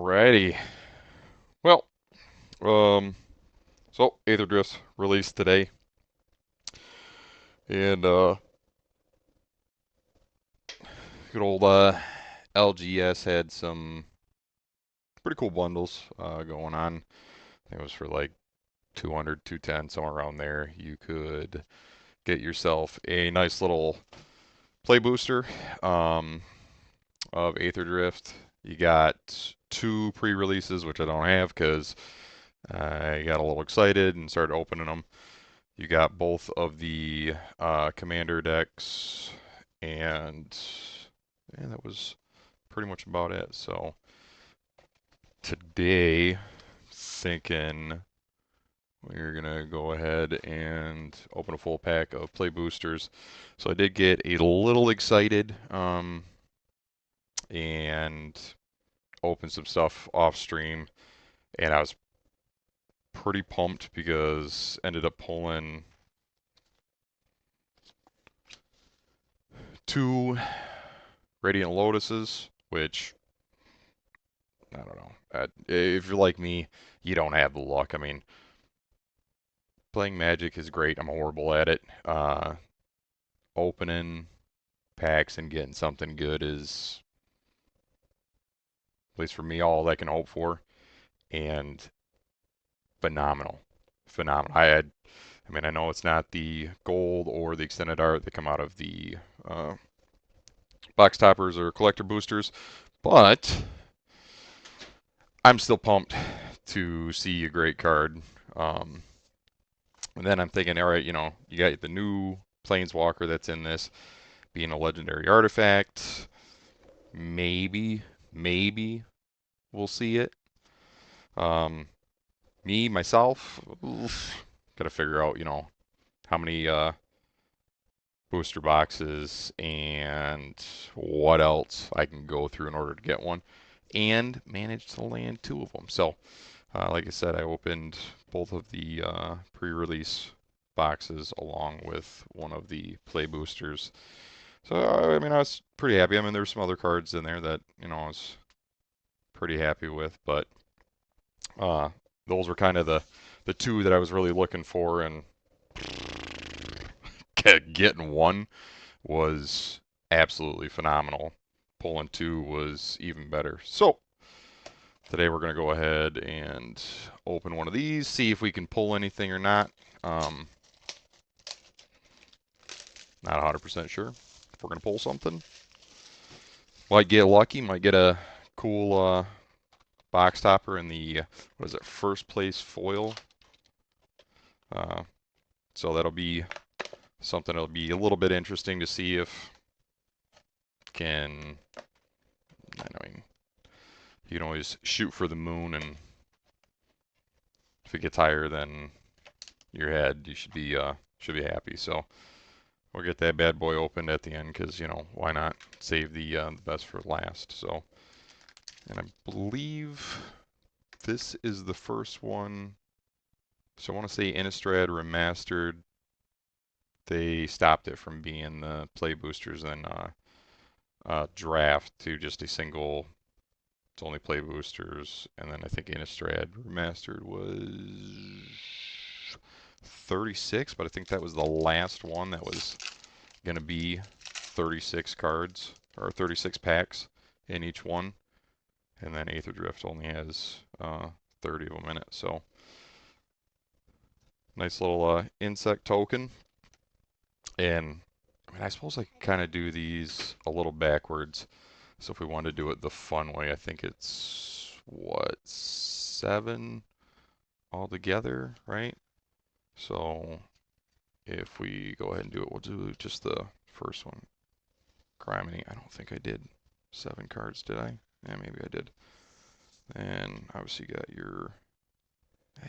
Alrighty. Well, um, so Aetherdrift released today, and good old LGS had some pretty cool bundles going on. I think it was for like 200, 210, somewhere around there. You could get yourself a nice little play booster um, of Aetherdrift. You got two pre-releases, which I don't have because I got a little excited and started opening them. You got both of the commander decks, and that was pretty much about it. So today, thinking we're gonna go ahead and open a full pack of play boosters. So I did get a little excited and opened some stuff off stream, and I was pretty pumped because ended up pulling two Radiant Lotuses, which I don't know. If you're like me, you don't have the luck. I mean, playing Magic is great. I'm horrible at it. Opening packs and getting something good is, at least for me, all I can hope for. And phenomenal, phenomenal. I mean, I know it's not the gold or the extended art that come out of the uh, box toppers or collector boosters, but I'm still pumped to see a great card. Um, And then I'm thinking, all right, you got the new Planeswalker that's in this being a legendary artifact. Maybe we'll see it. Um, myself, got to figure out, how many booster boxes and what else I can go through in order to get one, and managed to land two of them. So, like I said, I opened both of the pre-release boxes along with one of the play boosters. So, I mean, I was pretty happy. I mean, there were some other cards in there that, I was pretty happy with, but uh, those were kind of the two that I was really looking for, and getting one was absolutely phenomenal. Pulling two was even better. So, today we're going to go ahead and open one of these, see if we can pull anything or not. Um, Not 100% sure if we're going to pull something. Might get lucky, might get a cool box topper in the, what is it, first place foil. Uh, so that'll be something that'll be a little bit interesting to see if can, I mean, you can always shoot for the moon, and if it gets higher than your head, you should be happy. So we'll get that bad boy opened at the end because, why not save the best for last. So, and I believe this is the first one. So I want to say Innistrad Remastered. They stopped it from being the play boosters and draft to just a single. It's only play boosters, and then I think Innistrad Remastered was 36, but I think that was the last one that was going to be 36 cards or 36 packs in each one, and then Aetherdrift only has 30 of them in it. So nice little insect token, and I mean I suppose I can kind of do these a little backwards. So if we want to do it the fun way, I think it's what, 7 altogether, right? So if we go ahead and do it, we'll do just the first one. Criminy, I don't think I did 7 cards, did I? Yeah, maybe I did. And obviously you got your,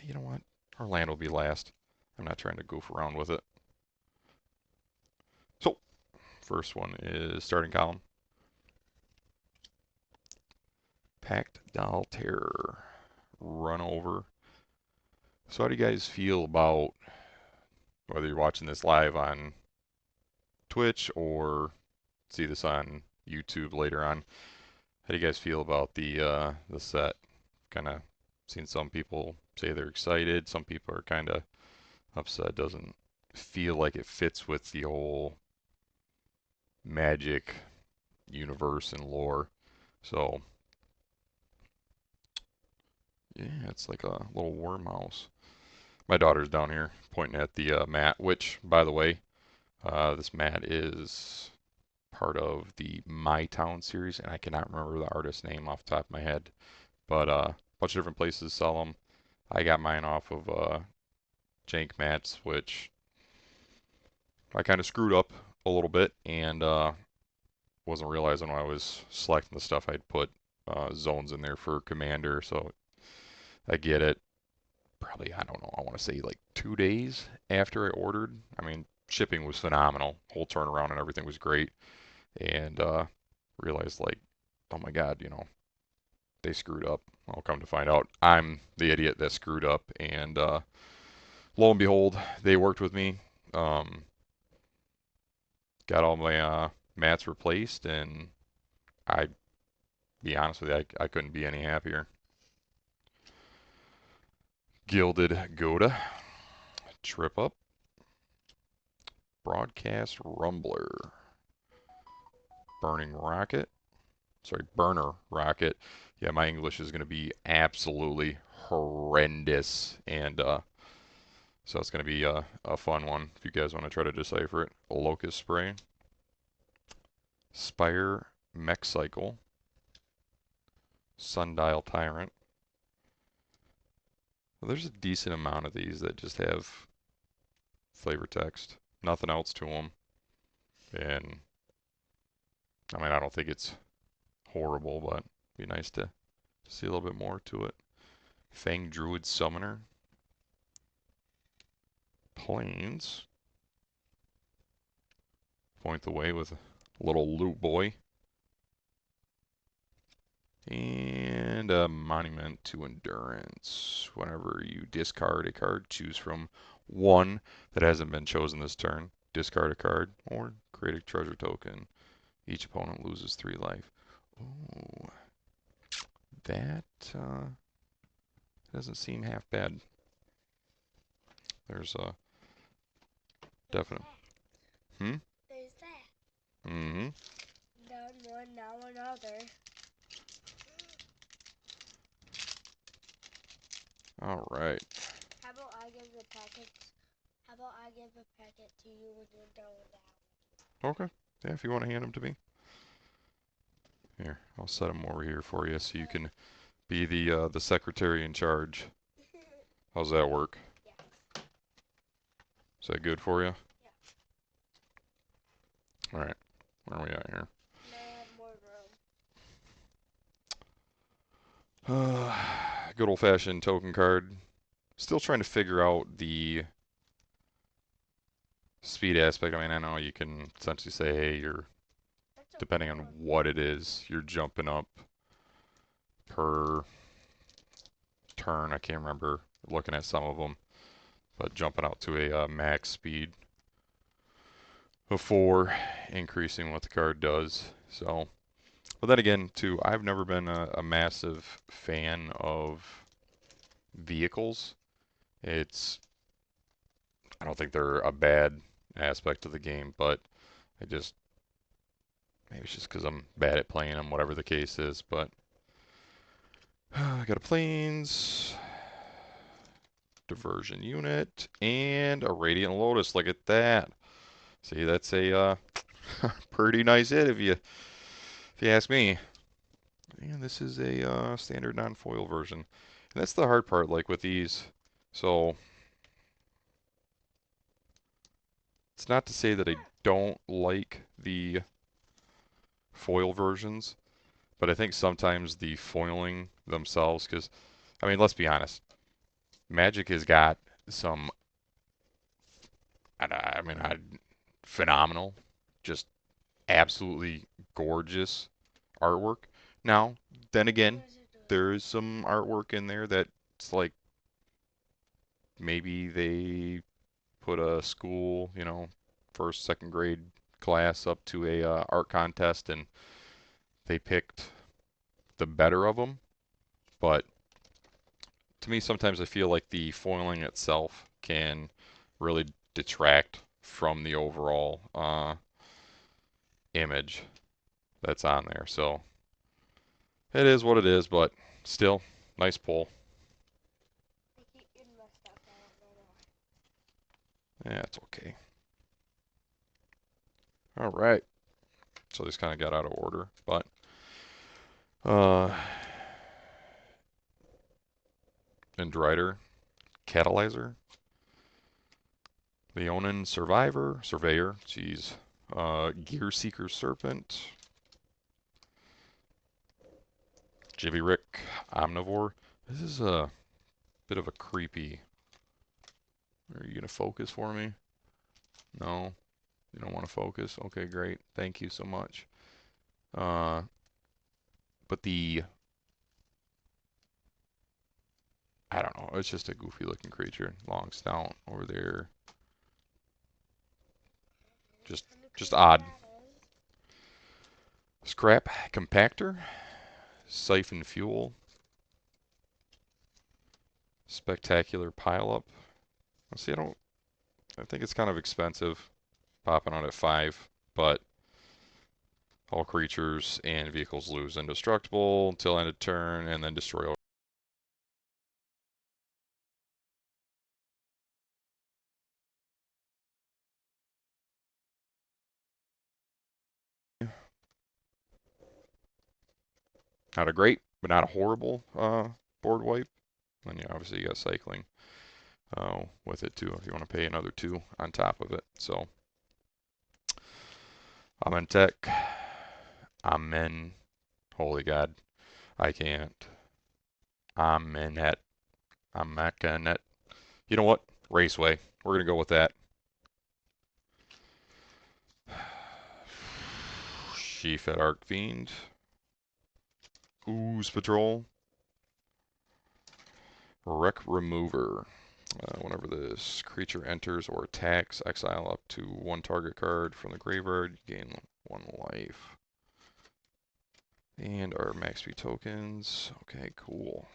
you know what? Our land will be last. I'm not trying to goof around with it. So, first one is starting column. Packed Doll Terror. Run over. So how do you guys feel about, whether you're watching this live on Twitch or see this on YouTube later on, How do you guys feel about the set? Kind of seen some people say they're excited. Some people are kind of upset. Doesn't feel like it fits with the whole Magic universe and lore. So yeah, it's like a little worm house. My daughter's down here pointing at the mat, which, by the way, this mat is part of the My Town series, and I cannot remember the artist's name off the top of my head. But a bunch of different places sell them. I got mine off of Jank Mats, which I kind of screwed up a little bit and wasn't realizing when I was selecting the stuff I'd put zones in there for Commander. So I get it. Probably, I don't know, I want to say like 2 days after I ordered. I mean, shipping was phenomenal. Whole turnaround and everything was great. And realized like, oh my God, they screwed up. I'll come to find out I'm the idiot that screwed up. And lo and behold, they worked with me. Got all my mats replaced, and I, be honest with you, I couldn't be any happier. Gilded Goda, Trip Up, Broadcast Rumbler, Burning Rocket, sorry, Burner Rocket. Yeah, my English is going to be absolutely horrendous, and so it's going to be a fun one if you guys want to try to decipher it. Locust Spray, Spire Mech Cycle, Sundial Tyrant. Well, there's a decent amount of these that just have flavor text, nothing else to them, and I mean I don't think it's horrible, but it'd be nice to see a little bit more to it. Fang Druid Summoner, Plains, point the way with a little loot boy, and a Monument to Endurance. Whenever you discard a card, choose from one that hasn't been chosen this turn, discard a card, or create a treasure token. Each opponent loses 3 life. Ooh, that doesn't seem half bad. There's a definite. Hmm? There's that. Mm-hmm. Done one, now another. All right. How about I give the packets? How about I give a packet to you when you're done with that? Okay. Yeah, if you want to hand them to me. Here, I'll set them over here for you so you can be the secretary in charge. How's that work? Yeah. Is that good for you? Yeah. All right. Where are we at here? Now I have more Good old-fashioned token card. Still trying to figure out the speed aspect. I mean, I know you can essentially say, hey, you're depending on what it is, you're jumping up per turn. I can't remember looking at some of them, but jumping out to a max speed before increasing what the card does. So, but then again, too, I've never been a massive fan of vehicles. It's, I don't think they're a bad aspect of the game, but I just, maybe it's just because I'm bad at playing them, whatever the case is. But I got a planes, diversion unit, and a radiant lotus. Look at that. See, that's a pretty nice hit if you ask me. And this is a standard non-foil version. And that's the hard part, like with these. So it's not to say that I don't like the foil versions, but I think sometimes the foiling themselves, because I mean, let's be honest, Magic has got some, I mean, phenomenal, just absolutely gorgeous artwork. Now, then again, there is some artwork in there that's like maybe they put a school, first, second grade class up to a art contest and they picked the better of them. But to me, sometimes I feel like the foiling itself can really detract from the overall image that's on there. So it is what it is, but still, nice pull. I keep getting messed up. I don't know why. Yeah, it's okay. All right. So this kind of got out of order, but uh, Dendriter, Catalyzer, Leonin, Surveyor, geez, Gear Seeker Serpent, Jivy Rick, Omnivore. This is a bit of a creepy. Are you gonna focus for me? No, you don't want to focus. Okay, great. Thank you so much. Uh, but the I don't know. It's just a goofy looking creature. Long snout over there. Just What kind of just creature odd. that is? Scrap Compactor, Siphon Fuel, Spectacular Pileup. See, I think it's kind of expensive, popping out at 5, but all creatures and vehicles lose indestructible until end of turn, and then destroy. Not a great, but not a horrible board wipe. And obviously you got cycling with it too if you want to pay another 2 on top of it. So Amen Tech, Amen. Holy God, I can't. Amenet, Amacanet. You know what? Raceway. We're gonna go with that. Sheaf at Arcfiend. Ooze Patrol. Wreck Remover. Whenever this creature enters or attacks, exile up to 1 target card from the graveyard. You gain 1 life. And our max speed tokens. Okay, cool.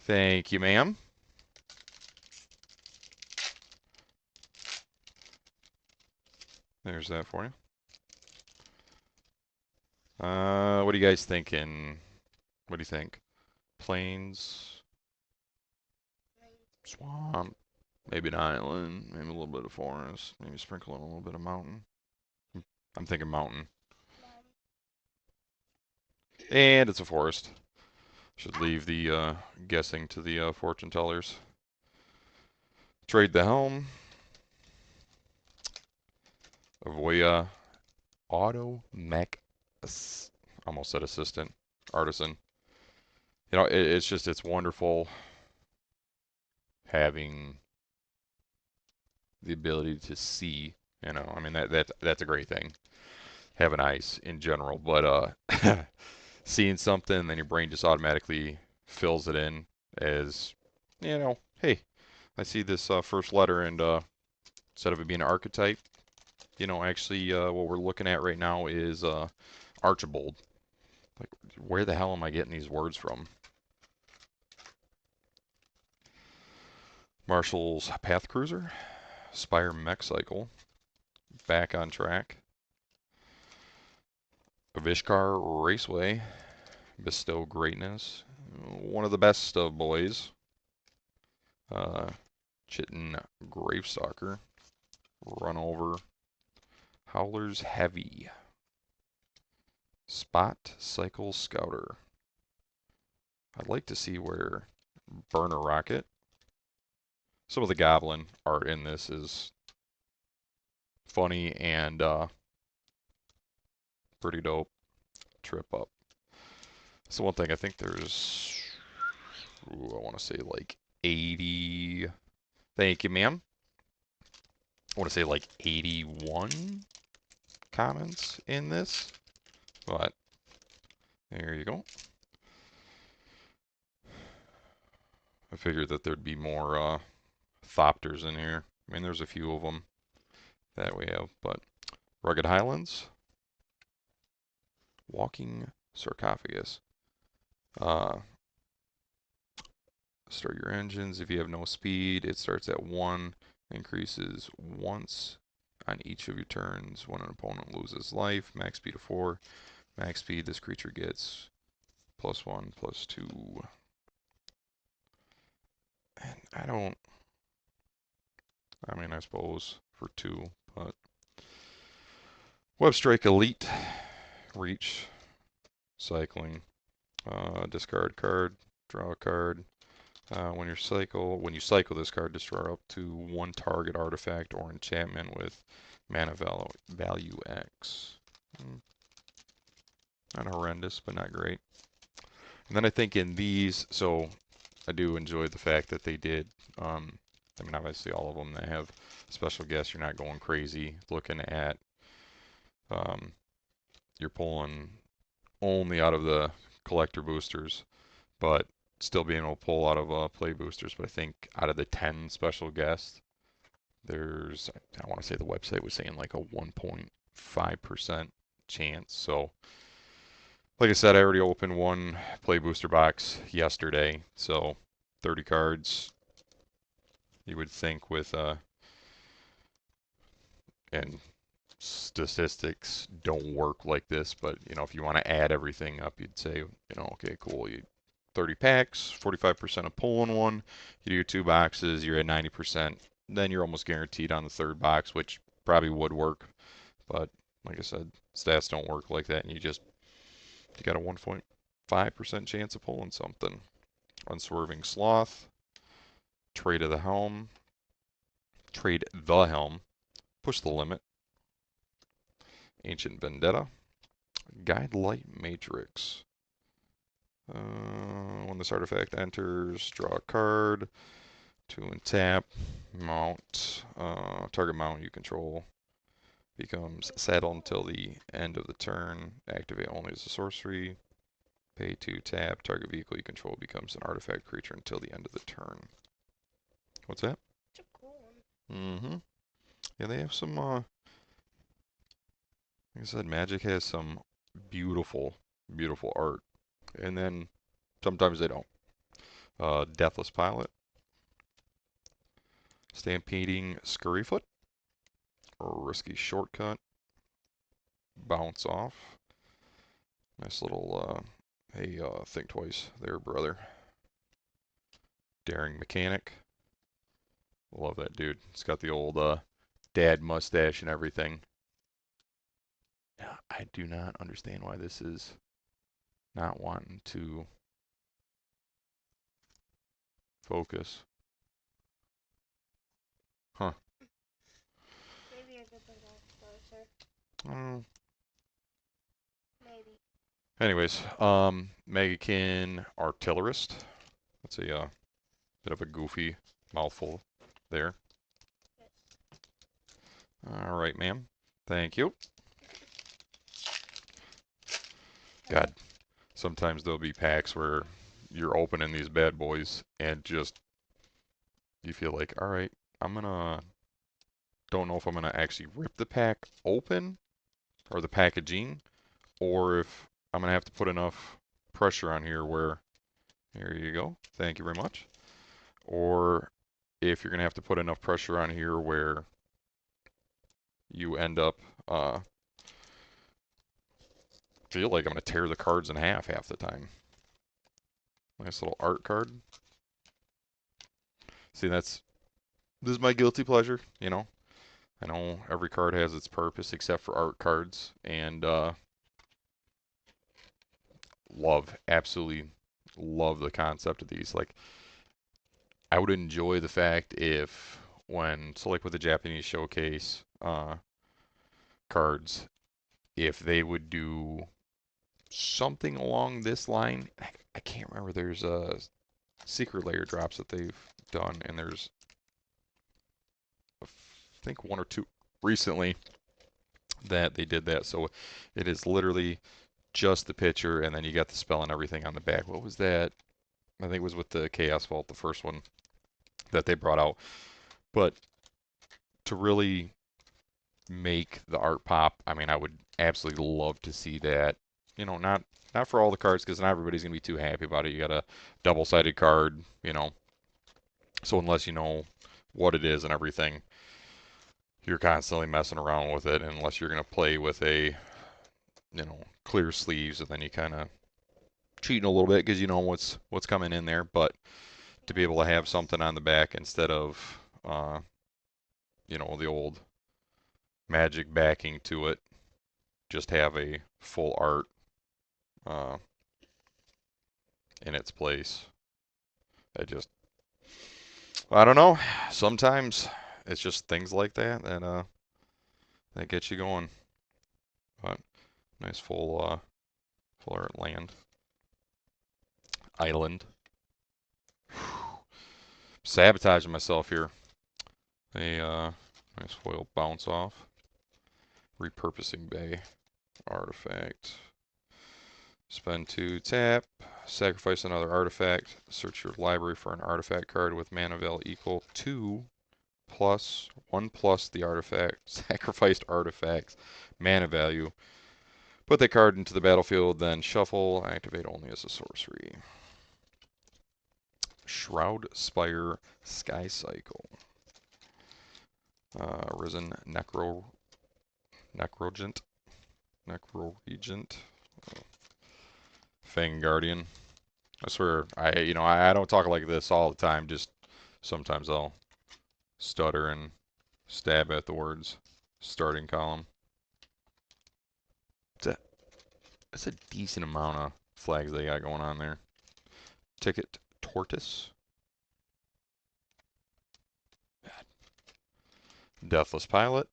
Thank you, ma'am. There's that for you. What are you guys thinking? What do you think? Plains, swamp, maybe an island, maybe a little bit of forest, maybe sprinkle in a little bit of mountain. I'm thinking mountain. Mom. And it's a forest. Should leave the guessing to the fortune tellers. Trade the helm. Avoya auto mech. Almost said assistant. Artisan. You know, it's wonderful having the ability to see. You know, I mean that's a great thing. Having eyes in general, but seeing something, then your brain just automatically fills it in as, hey, I see this first letter, and instead of it being an archetype, actually what we're looking at right now is Archibald. Like, where the hell am I getting these words from? Marshall's Path Cruiser, Spire Mech Cycle, Back on Track, Vishkar Raceway, Bestow Greatness, one of the best of boys, uh, Chitin Gravestalker, Run Over, Howler's Heavy, Spot Cycle Scouter. I'd like to see where Burner Rocket. Some of the Goblin art in this is funny and pretty dope. Trip Up. So one thing I think there's, I want to say like 80. Thank you, ma'am. I want to say like 81 comments in this, but there you go. I figured that there'd be more Thopters in here. I mean, there's a few of them that we have, but Rugged Highlands, Walking Sarcophagus. Uh, Start your engines. If you have no speed, it starts at 1, increases once on each of your turns when an opponent loses life. Max speed of 4. Max speed, this creature gets +1, +2. And I mean, I suppose for 2, but Web Strike Elite, Reach, Cycling, discard card, draw a card. When you cycle this card, destroy up to 1 target artifact or enchantment with mana value X. Not horrendous, but not great. And then I think in these, so I do enjoy the fact that they did. I mean, obviously all of them that have special guests, you're not going crazy looking at. Um, you're pulling only out of the collector boosters, but still being able to pull out of play boosters. But I think out of the 10 special guests, there's, I want to say the website was saying like a 1.5% chance. So, like I said, I already opened one play booster box yesterday. So, 30 cards, you would think with, and statistics don't work like this, but you know, if you want to add everything up, you'd say, you know, okay, cool, you 30 packs, 45% of pulling one, you do 2 boxes, you're at 90%, then you're almost guaranteed on the 3rd box, which probably would work, but like I said, stats don't work like that, and you got a 1.5% chance of pulling something. Unswerving Sloth, Trade of the Helm, Trade the Helm, Push the Limit, Ancient Vendetta, Guide Light Matrix. When this artifact enters, draw a card, 2 and tap, mount, target mount you control becomes saddle until the end of the turn, activate only as a sorcery, pay 2 tap, target vehicle you control becomes an artifact creature until the end of the turn. What's that? It's a cool one. Mm-hmm. Yeah, they have some, like I said, Magic has some beautiful, beautiful art. And then sometimes they don't. Deathless Pilot, Stampeding Scurryfoot, Risky Shortcut, Bounce Off. Nice little, hey, think twice there, brother. Daring Mechanic. Love that dude. He's got the old dad mustache and everything. Now, I do not understand why this is not wanting to focus. Huh. Maybe I could put that closer. Mm. Maybe. Anyways, Megakin Artillerist. That's a bit of a goofy mouthful there. Yes. All right, ma'am. Thank you. God, sometimes there'll be packs where you're opening these bad boys and just you feel like, all right, I'm gonna don't know if I'm gonna actually rip the pack open or the packaging, or if I'm gonna have to put enough pressure on here where here you go. Thank you very much. Or if you're gonna have to put enough pressure on here where you end up feel like I'm gonna tear the cards in half the time. Nice little art card. See, this is my guilty pleasure, you know. I know every card has its purpose except for art cards, and absolutely love the concept of these. Like, I would enjoy the fact if so like with the Japanese showcase cards, if they would do something along this line. I can't remember. There's a secret layer drops that they've done, and there's I think 1 or 2 recently that they did that. So it is literally just the picture, and then you got the spell and everything on the back. What was that? I think it was with the Chaos Vault, the first one that they brought out. But to really make the art pop. I mean, I would absolutely love to see that. Not for all the cards because not everybody's gonna be too happy about it. You got a double-sided card, so unless you know what it is and everything, you're constantly messing around with it. Unless you're gonna play with clear sleeves, and then you kind of cheating a little bit because you know what's coming in there. But to be able to have something on the back instead of the old Magic backing to it, just have a full art uh, in its place. I don't know. Sometimes it's just things like that get you going. But nice full art land island. Sabotaging myself here. A nice foil bounce off. Repurposing bay artifact. Spend 2, tap, sacrifice another artifact, search your library for an artifact card with mana value equal to plus 1 plus the artifact, sacrificed artifact's mana value. Put that card into the battlefield, then shuffle, activate only as a sorcery. Shroud Spire Sky Cycle. Risen Necrogent. Necroregent. Fang Guardian. I swear, I don't talk like this all the time. Just sometimes I'll stutter and stab at the words. Starting column. That's a decent amount of flags they got going on there. Ticket Tortoise. Deathless Pilot.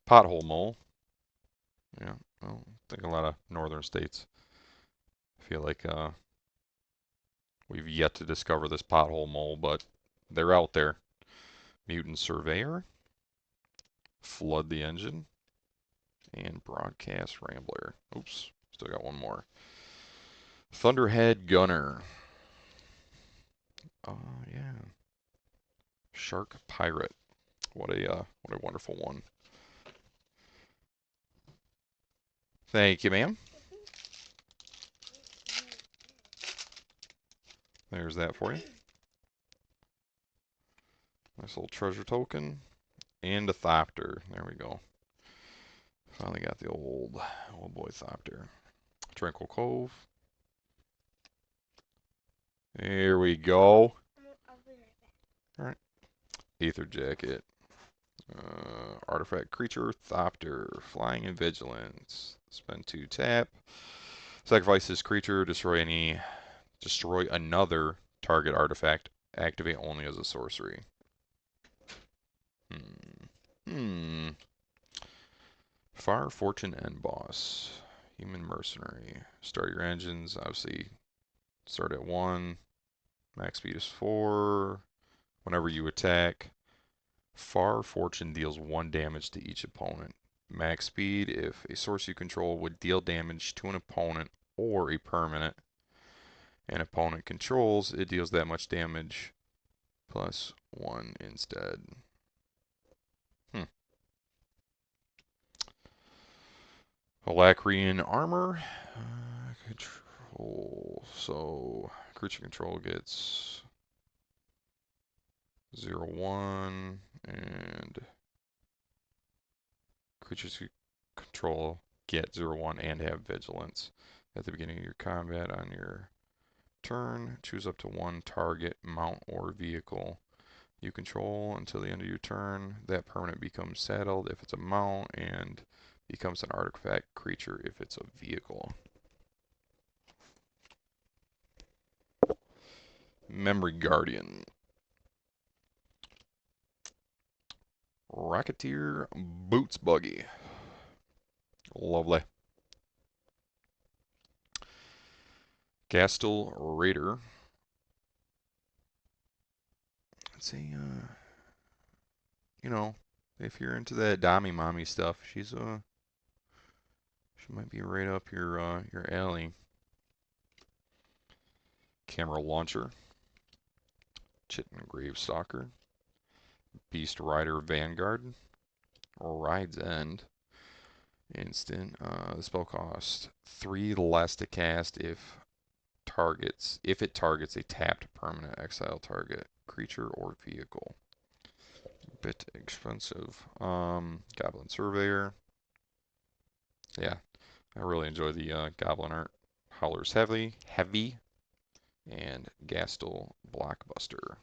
Pothole Mole. Yeah, well, I think a lot of northern states feel like we've yet to discover this pothole mole, but they're out there. Mutant Surveyor. Flood the Engine. And Broadcast Rambler. Oops, still got one more. Thunderhead Gunner. Oh, yeah. Shark Pirate. What a wonderful one. Thank you, ma'am. There's that for you. Nice little treasure token. And a Thopter. There we go. Finally got the old boy Thopter. Tranquil Cove. There we go. I'll be right back. Alright. Aether Jacket. Artifact creature, Thopter. Flying and Vigilance. Spend 2, tap. Sacrifice this creature, destroy another target artifact. Activate only as a sorcery. Far Fortune End Boss. Human Mercenary. Start your engines. Obviously, start at 1. Max speed is 4. Whenever you attack, Far Fortune deals 1 damage to each opponent. Max speed, if a source you control would deal damage to an opponent or a permanent an opponent controls, it deals that much damage plus 1 instead. Alacrian Armor. Control. So, creature control gets 0/1, and creatures you control get 0/1 and have vigilance. At the beginning of your combat on your turn, choose up to 1 target, mount, or vehicle you control until the end of your turn. That permanent becomes saddled if it's a mount, and becomes an artifact creature if it's a vehicle. Memory Guardian. Rocketeer Boots Buggy. Lovely. Gastel Raider. Let's see, if you're into that Dommy Mommy stuff, she might be right up your alley. Camera Launcher. Chitin Gravestalker. Beast Rider Vanguard. Ride's End. Instant. The spell costs 3 less to cast if it targets a tapped permanent exile target, creature or vehicle. Bit expensive. Goblin Surveyor. Yeah, I really enjoy the Goblin art. Howler's Heavy, and Gastel Blockbuster.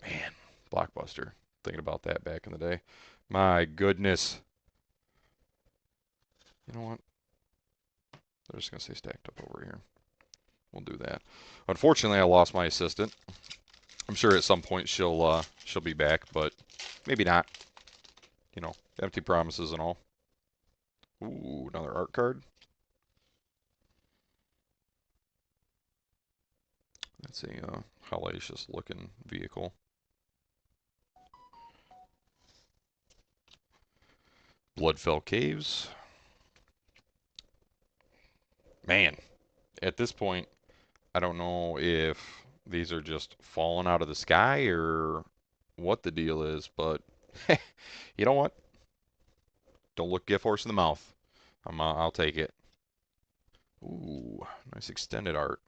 Man, Blockbuster. Thinking about that back in the day. My goodness. You know what? They're just gonna stay stacked up over here. We'll do that. Unfortunately, I lost my assistant. I'm sure at some point she'll be back, but maybe not. You know, empty promises and all. Ooh, another art card. That's a hellacious looking vehicle. Bloodfell Caves. Man, at this point, I don't know if these are just falling out of the sky or what the deal is, but you know what? Don't look gift horse in the mouth. I'll take it. Ooh, nice extended art.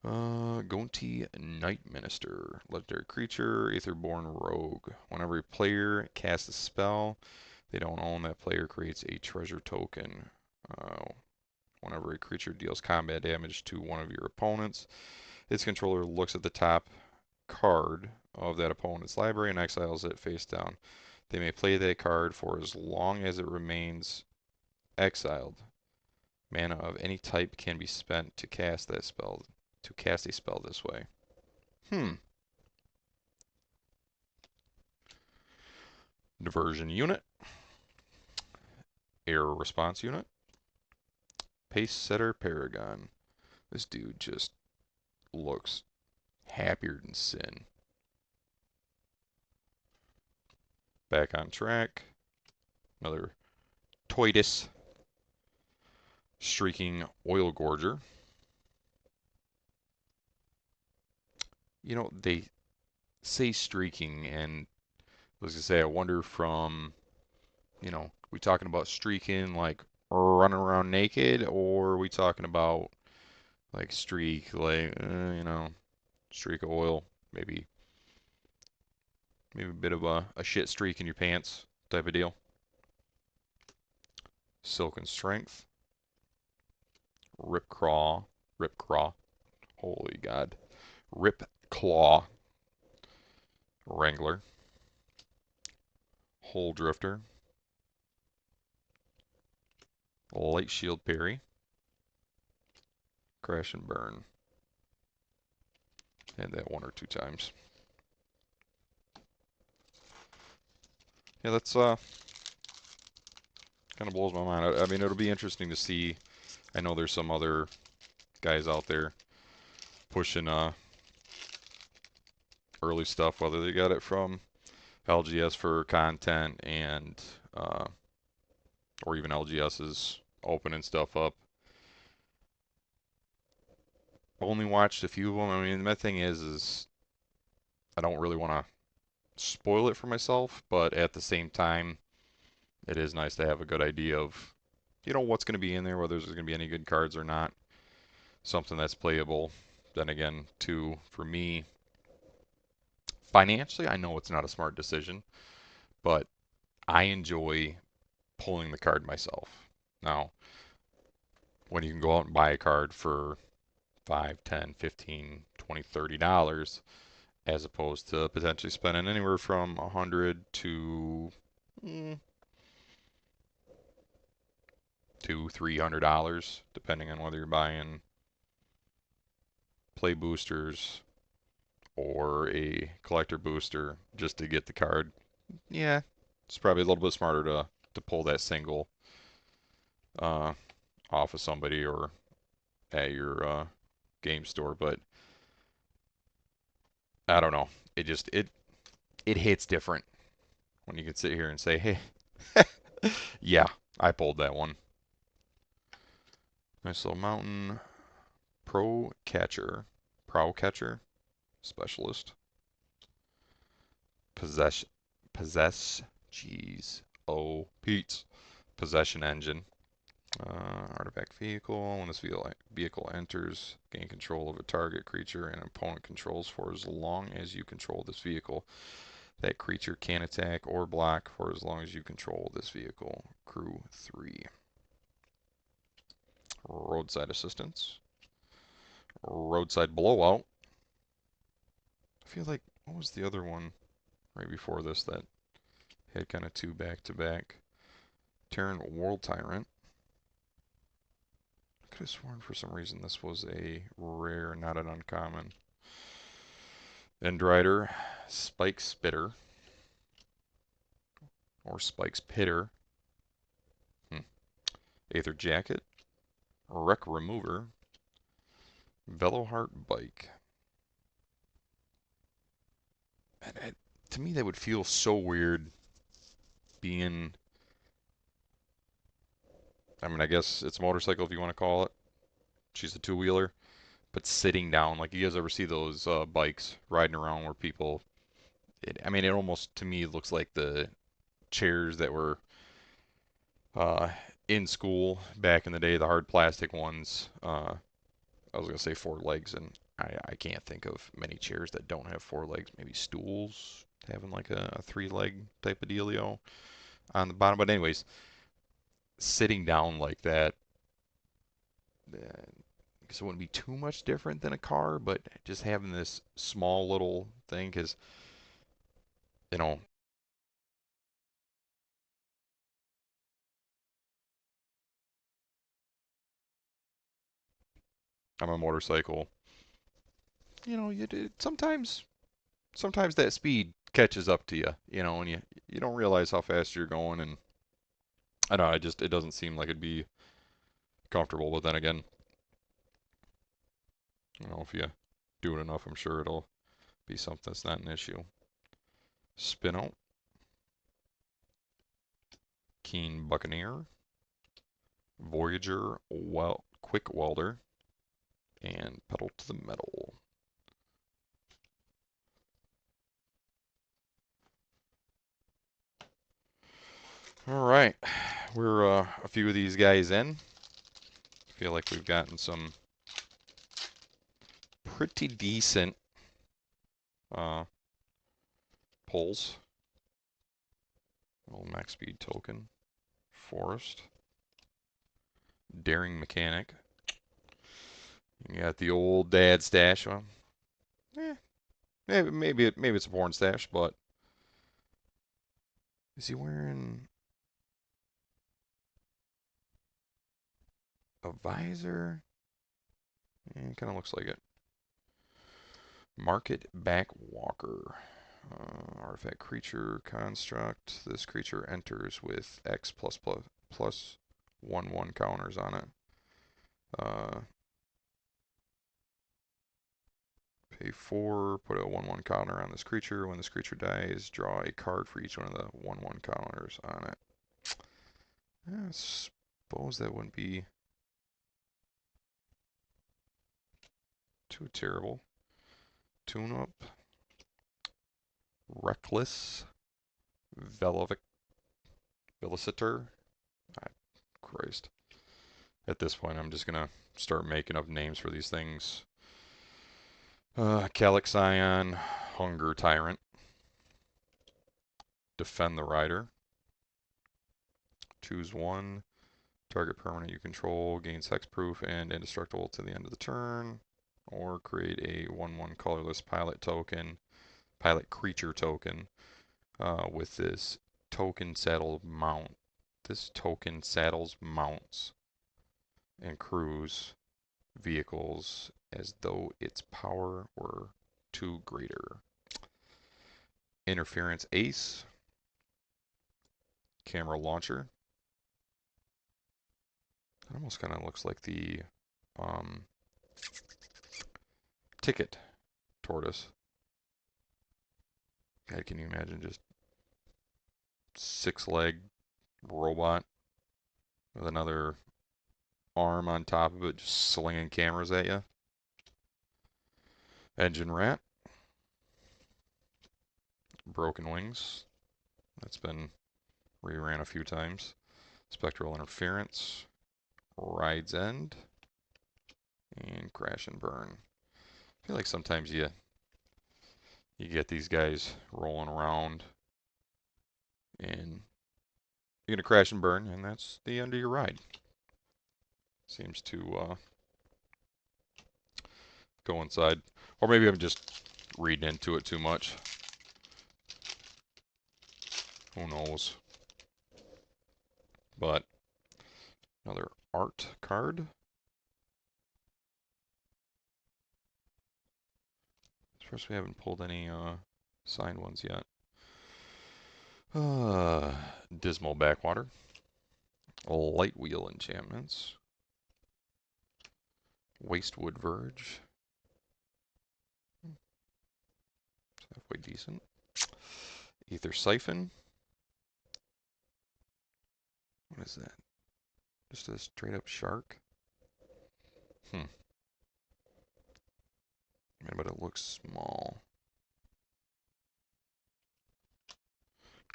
Gonti Night Minister. Legendary creature, Aetherborn Rogue. Whenever a player casts a spell they don't own, that player creates a treasure token. Uh, Whenever a creature deals combat damage to one of your opponents, its controller looks at the top card of that opponent's library and exiles it face down. They may play that card for as long as it remains exiled. Mana of any type can be spent to cast that spell. To cast a spell this way. Diversion unit. Error response unit. Pace setter Paragon. This dude just looks happier than sin. Back on track. Another Toitus. Streaking Oil Gorger. You know, they say streaking, and I was gonna say, I wonder from, we talking about streaking like running around naked, or are we talking about like streak, like, streak of oil, maybe a bit of a shit streak in your pants type of deal. Silken Strength. Rip Craw, holy god. Rip Claw. Wrangler. Hole Drifter. Light Shield Parry. Crash and Burn. And that one or two times. Yeah, that's kind of blows my mind. I mean, it'll be interesting to see. I know there's some other guys out there pushing early stuff, whether they got it from LGS for content and or even LGS is opening stuff up. Only watched a few of them. I mean, my thing is I don't really want to spoil it for myself, but at the same time, it is nice to have a good idea of, what's going to be in there, whether there's going to be any good cards or not. Something that's playable. Then again, too, for me, financially, I know it's not a smart decision, but I enjoy pulling the card myself. Now, when you can go out and buy a card for 5, 10, 15, 20, $30, as opposed to potentially spending anywhere from 100 to $300, depending on whether you're buying play boosters or a collector booster just to get the card. Yeah, it's probably a little bit smarter to pull that single uh, off of somebody or at your game store, but I don't know. It hits different when you can sit here and say, "Hey, yeah, I pulled that one." Nice little mountain. Prow catcher, specialist. Possess, jeez, oh, Pete's possession engine. Artifact vehicle. When this vehicle enters, gain control of a target creature and opponent controls for as long as you control this vehicle. That creature can attack or block for as long as you control this vehicle. Crew 3. Roadside assistance. Roadside blowout. I feel like, what was the other one right before this that had kind of two back to back? Terran World Tyrant. I could have sworn for some reason this was a rare, not an uncommon. Endrider, Spike Spitter, or Spike's Pitter, Aether Jacket, Wreck Remover, Veloheart Bike. To me, that would feel so weird being. I mean, I guess it's a motorcycle if you want to call it. She's a two wheeler, but sitting down. Like you guys ever see those bikes riding around where people. I mean, it almost to me looks like the chairs that were uh, in school back in the day, the hard plastic ones. I was gonna say four legs, and I can't think of many chairs that don't have four legs. Maybe stools having like a three leg type of dealio on the bottom. But anyways, sitting down like that, I guess it wouldn't be too much different than a car, but just having this small little thing, because you know I'm a motorcycle. You know, sometimes that speed catches up to you. You know, and you don't realize how fast you're going, and I don't know, it doesn't seem like it'd be comfortable. But then again, you know, if you do it enough, I'm sure it'll be something that's not an issue. Spin out, Keen Buccaneer, Voyager Quick Welder, and Pedal to the Metal. All right, we're a few of these guys in. I feel like we've gotten some pretty decent uh, pulls. Little max speed token, Forest, Daring Mechanic. You got the old dad stash. Well, eh, maybe it's a porn stash, but is he wearing a visor? Kind of looks like it. Market Back Walker. Artifact creature construct. This creature enters with X plus 1/1 counters on it. Pay 4, put a 1/1 counter on this creature. When this creature dies, draw a card for each one of the 1/1 counters on it. I suppose that wouldn't be too terrible. Tune up. Reckless. Velocitor. Ah, Christ. At this point, I'm just going to start making up names for these things. Calixion. Hunger Tyrant. Defend the Rider. Choose one. Target permanent you control gains hexproof and indestructible to the end of the turn. Or create a 1/1 colorless pilot creature token with this token saddle mount. This token saddles mounts and crews vehicles as though its power were 2 greater. Interference Ace. Camera launcher. It almost kind of looks like the um, ticket tortoise. God, can you imagine just 6-leg robot with another arm on top of it just slinging cameras at you? Engine Rat. Broken Wings. That's been reran a few times. Spectral Interference, Ride's End, and Crash and Burn. I feel like sometimes you get these guys rolling around and you're gonna crash and burn, and that's the end of your ride. Seems to coincide, or maybe I'm just reading into it too much. Who knows? But another art card. First, we haven't pulled any signed ones yet. Dismal Backwater. Light Wheel Enchantments. Wastewood Verge. Halfway decent. Ether Siphon. What is that? Just a straight up shark? Hmm. Man, but it looks small.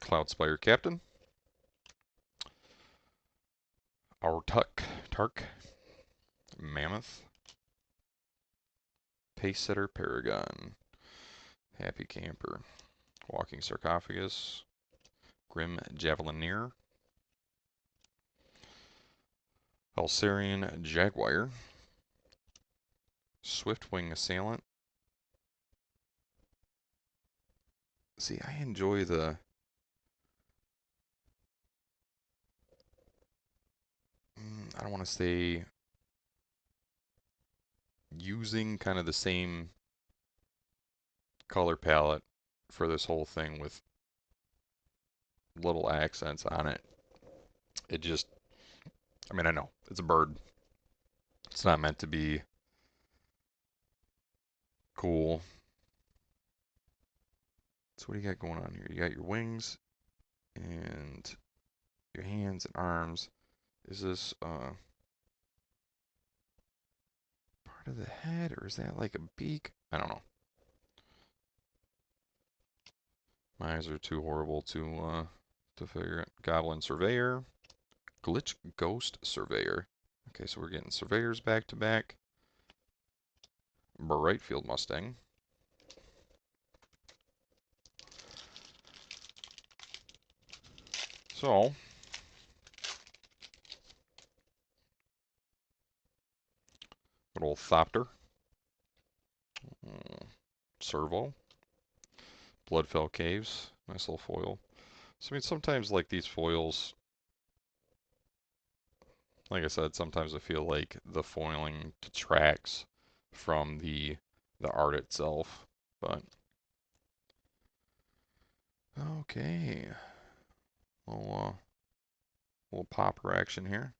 Cloudspire Captain. Our Tark. Mammoth. Pace Setter Paragon. Happy Camper. Walking Sarcophagus. Grim Javelineer. Alcerian Jaguar. Swiftwing Assailant. See, I enjoy I don't want to say using kind of the same color palette for this whole thing with little accents on it. It just, I mean, I know it's a bird. It's not meant to be cool. So what do you got going on here? You got your wings and your hands and arms. Is this part of the head or is that like a beak? I don't know. My eyes are too horrible to figure it. Goblin Surveyor, Glitch Ghost Surveyor. Okay, so we're getting Surveyors back to back. Brightfield Mustang. So, good old Thopter. Servo. Bloodfell Caves. Nice little foil. So, I mean, sometimes like these foils, like I said, sometimes I feel like the foiling detracts from the art itself. But okay, little little popper action here.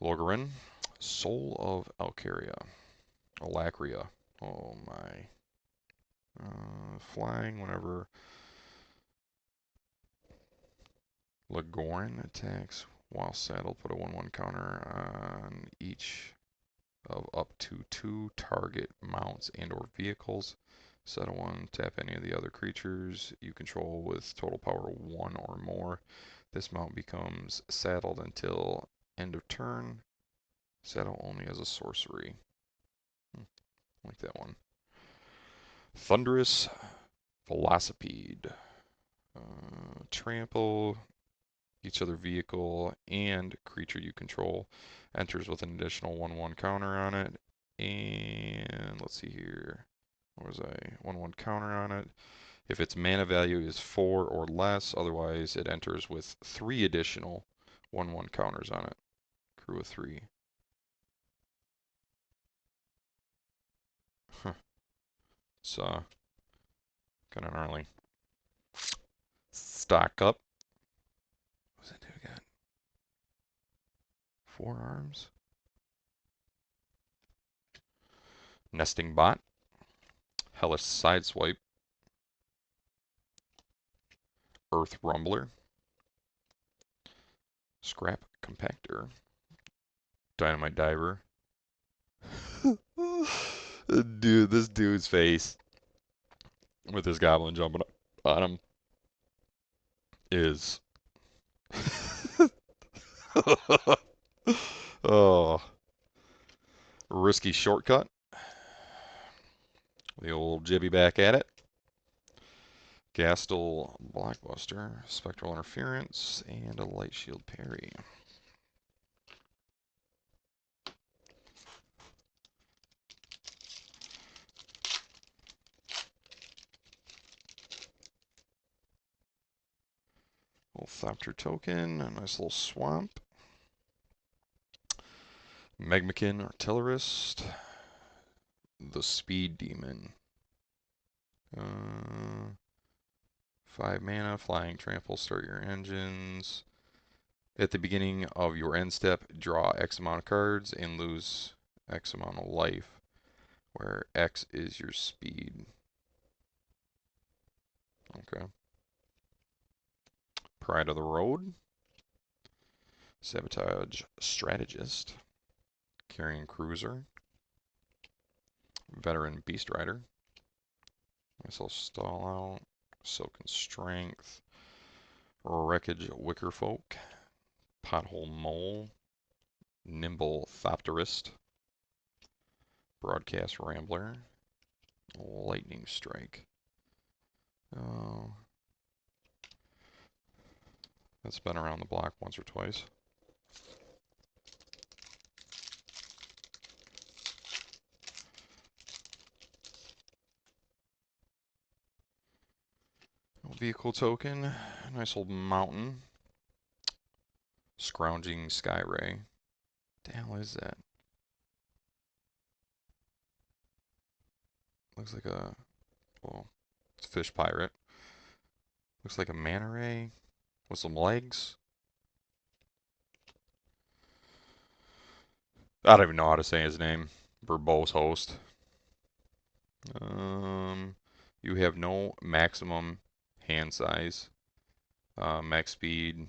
Logarin, Soul of Alcaria, Alacria. Oh my. Flying whenever Lagorin attacks while saddled, put a 1/1 counter on each of up to 2 target mounts and or vehicles. Set a 1, tap any of the other creatures you control with total power 1 or more. This mount becomes saddled until end of turn. Saddle only as a sorcery. Like that one. Thunderous Velocipede. Trample each other vehicle and creature you control enters with an additional 1/1 counter on it. And let's see here. What was I? 1/1 counter on it. If its mana value is 4 or less, otherwise it enters with 3 additional 1/1 counters on it. Crew of 3. Huh. It's kind of gnarly. Stock up. What's that do again? 4 arms. Nesting Bot. Hellish Sideswipe. Earth Rumbler. Scrap Compactor. Dynamite Diver. Dude, this dude's face with his goblin jumping on him. is oh, risky shortcut. The old jibby back at it. Gastel Blockbuster, Spectral Interference, and a Light Shield Parry. Little Thopter token, a nice little swamp. Megmakin Artillerist, the Speed Demon. Uh, 5 mana, Flying Trample, start your engines. At the beginning of your end step, draw X amount of cards and lose X amount of life, where X is your speed. Okay. Pride of the Road, Sabotage Strategist, Carrying Cruiser, Veteran Beast Rider, nice little stall out, Silken Strength, Wreckage Wickerfolk, Pothole Mole, Nimble Thopterist, Broadcast Rambler, Lightning Strike. Oh, that's been around the block once or twice. Vehicle token, nice old mountain. Scrounging Skyray. The hell is that? Looks like a, well, it's a fish pirate. Looks like a manta ray with some legs. I don't even know how to say his name. Verbose host. Um, you have no maximum hand size. Max speed.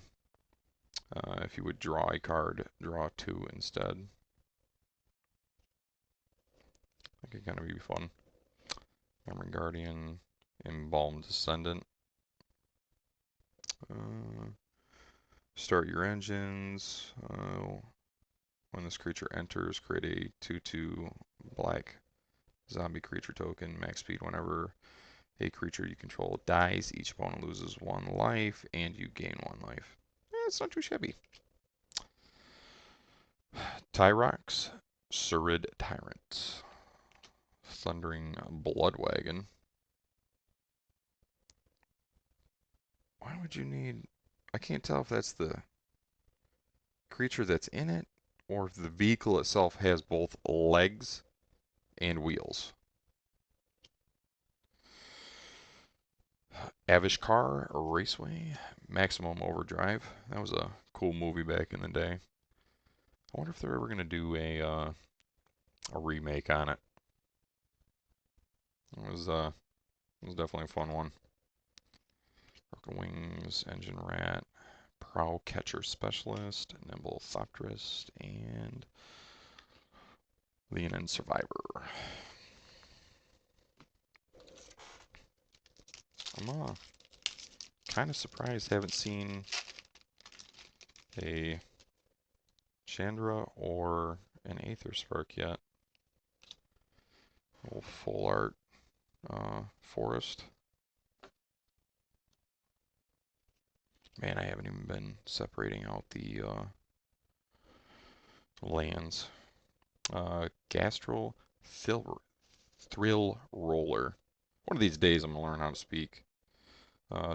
If you would draw a card, draw two instead. That could kind of be fun. Armored Guardian, Embalmed Descendant. Uh, start your engines. When this creature enters, create a 2/2 black zombie creature token, max speed whenever a creature you control dies. Each opponent loses 1 life, and you gain 1 life. It's not too shabby. Tyrox, Surid Tyrant, Thundering Bloodwagon. Why would you need... I can't tell if that's the creature that's in it, or if the vehicle itself has both legs and wheels. Avishkar Raceway, Maximum Overdrive. That was a cool movie back in the day. I wonder if they're ever going to do a remake on it. It was definitely a fun one. Broken Wings, Engine Rat, Prow Catcher Specialist, Nimble Thopterist, and Leonin Survivor. I'm kind of surprised I haven't seen a Chandra or an Aether Spark yet. Little full art forest. Man, I haven't even been separating out the lands. Gastral Thrill Roller. One of these days I'm going to learn how to speak.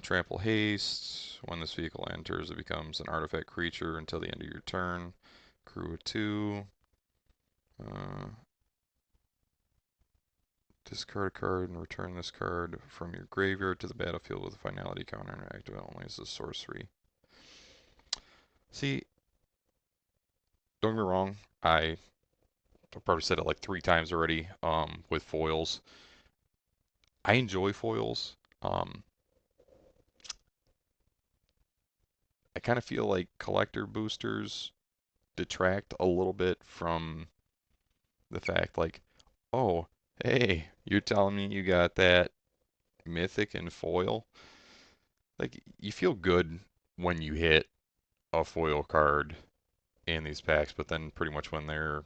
Trample Haste. When this vehicle enters, it becomes an artifact creature until the end of your turn. Crew of 2. Discard a card and return this card from your graveyard to the battlefield with a finality counter and active only as a sorcery. See, don't get me wrong, I've probably said it like 3 times already with foils. I enjoy foils. I kind of feel like collector boosters detract a little bit from the fact like, oh, hey, you're telling me you got that mythic and foil? like you feel good when you hit a foil card in these packs, but then pretty much when they're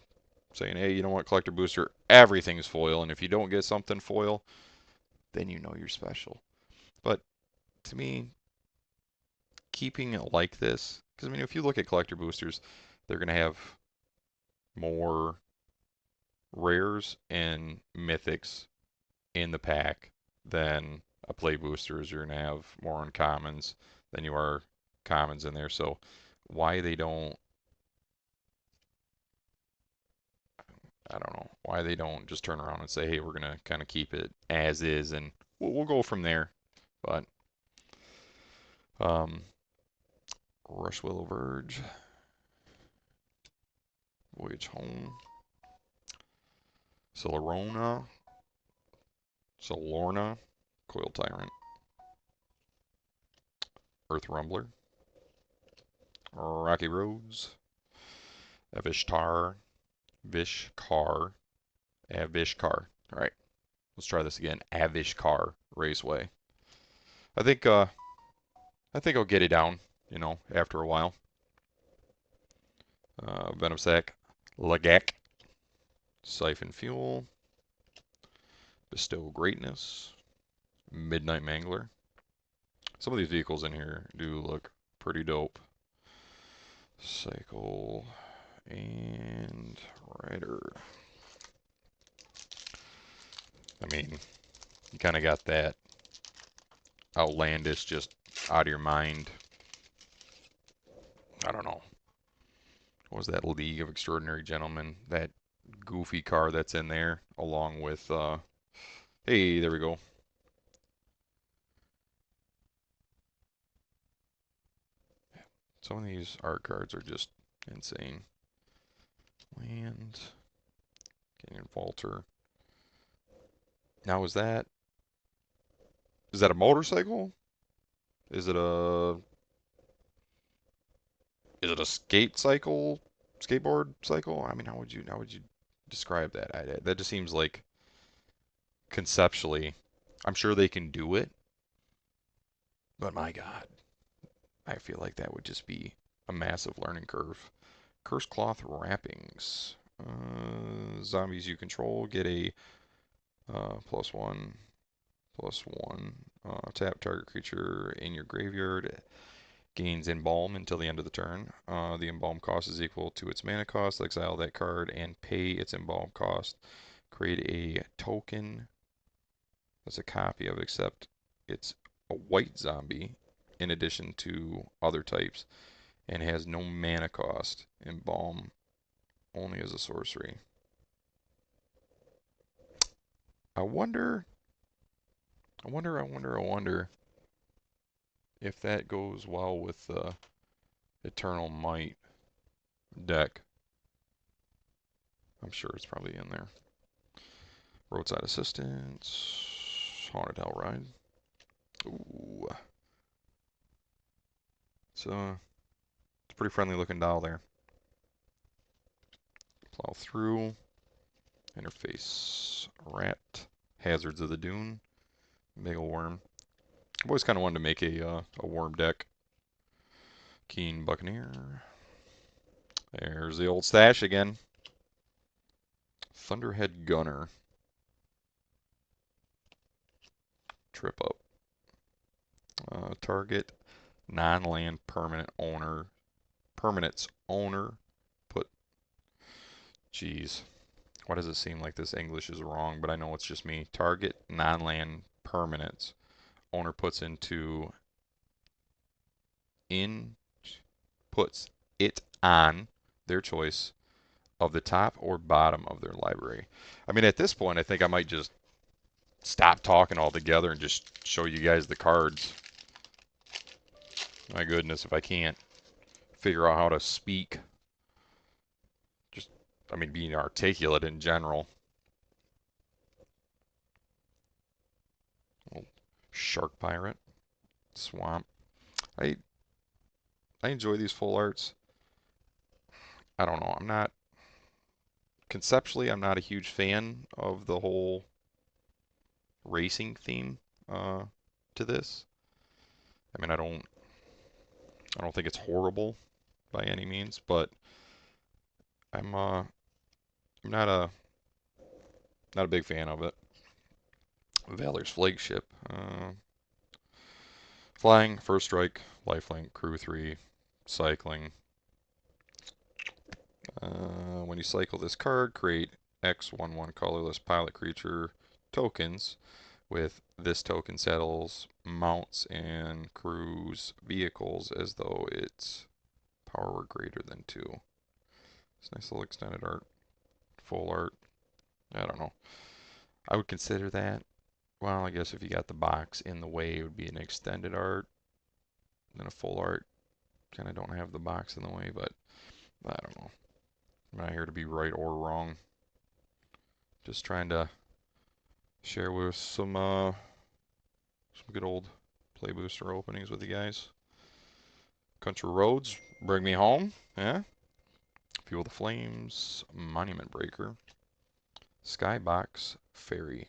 saying, hey, you know what, collector booster, everything's foil, and if you don't get something foil, then you know you're special. But to me, keeping it like this, because I mean, if you look at collector boosters, they're going to have more rares and mythics in the pack than a play boosters. You're going to have more uncommons than you are commons in there. So why they don't, I don't know, why they don't just turn around and say, hey, we're going to kind of keep it as is and we'll go from there. But um, Rush Willow Verge, Voyage Home, Celerona, Solorna, Coil Tyrant, Earth Rumbler, Rocky Roads, Avishtar, Vishkar, Avishkar. All right, let's try this again. Avishkar Raceway. I think uh, I think I'll get it down. After a while. Venom Sac, Lagak, Siphon Fuel, Bestow Greatness, Midnight Mangler. Some of these vehicles in here do look pretty dope. Cycle and Rider. I mean, you kind of got that outlandish, just out of your mind. I don't know. What was that League of Extraordinary Gentlemen? That goofy car that's in there, along with, hey, there we go. Some of these art cards are just insane. Land, Canyon Falter. Now is that a motorcycle? Is it a is it a skateboard cycle? I mean, how would you describe that? That just seems like conceptually, I'm sure they can do it, but my God, I feel like that would just be a massive learning curve. Cursed Cloth Wrappings. Zombies you control get a +1/+1. Tap target creature in your graveyard gains Embalm until the end of the turn. The Embalm cost is equal to its mana cost. Exile that card and pay its Embalm cost. Create a token that's a copy of it, except it's a white zombie in addition to other types and has no mana cost. Embalm only as a sorcery. I wonder, I wonder if that goes well with the Eternal Might deck. I'm sure it's probably in there. Roadside Assistance, Haunted Hell Ride. Ooh, it's a pretty friendly looking dial there. Plow through. Interface Rat. Hazards of the Dune. Mega Worm. I've always kind of wanted to make a worm deck. Keen Buccaneer. There's the old stash again. Thunderhead Gunner. Trip up. Target non-land permanent's owner. Put, geez, why does it seem like this English is wrong? But I know it's just me. Target non-land permanents owner in puts it on their choice of the top or bottom of their library. I mean, at this point, I think I might just stop talking altogether and just show you guys the cards. My goodness, if I can't figure out how to speak, just, I mean, being articulate in general. Well, Shark Pirate, Swamp. I I enjoy these full arts. I don't know. Conceptually, I'm not a huge fan of the whole racing theme uh, to this. I mean, I don't think it's horrible by any means, but I'm not a big fan of it. Valor's flagship. Flying, first strike, lifelink, crew 3, cycling. When you cycle this card, create X11 colorless pilot creature tokens with this token settles, mounts, and crews vehicles as though its power were greater than 2. It's nice little extended art, full art. I don't know. I would consider that. Well, I guess if you got the box in the way, it would be an extended art. Then a full art. Kind of don't have the box in the way, but I don't know. I'm not here to be right or wrong. Just trying to share with some good old play booster openings with you guys. Country Roads, bring me home. Yeah. Fuel the Flames, Monument Breaker, Skybox, Fairy.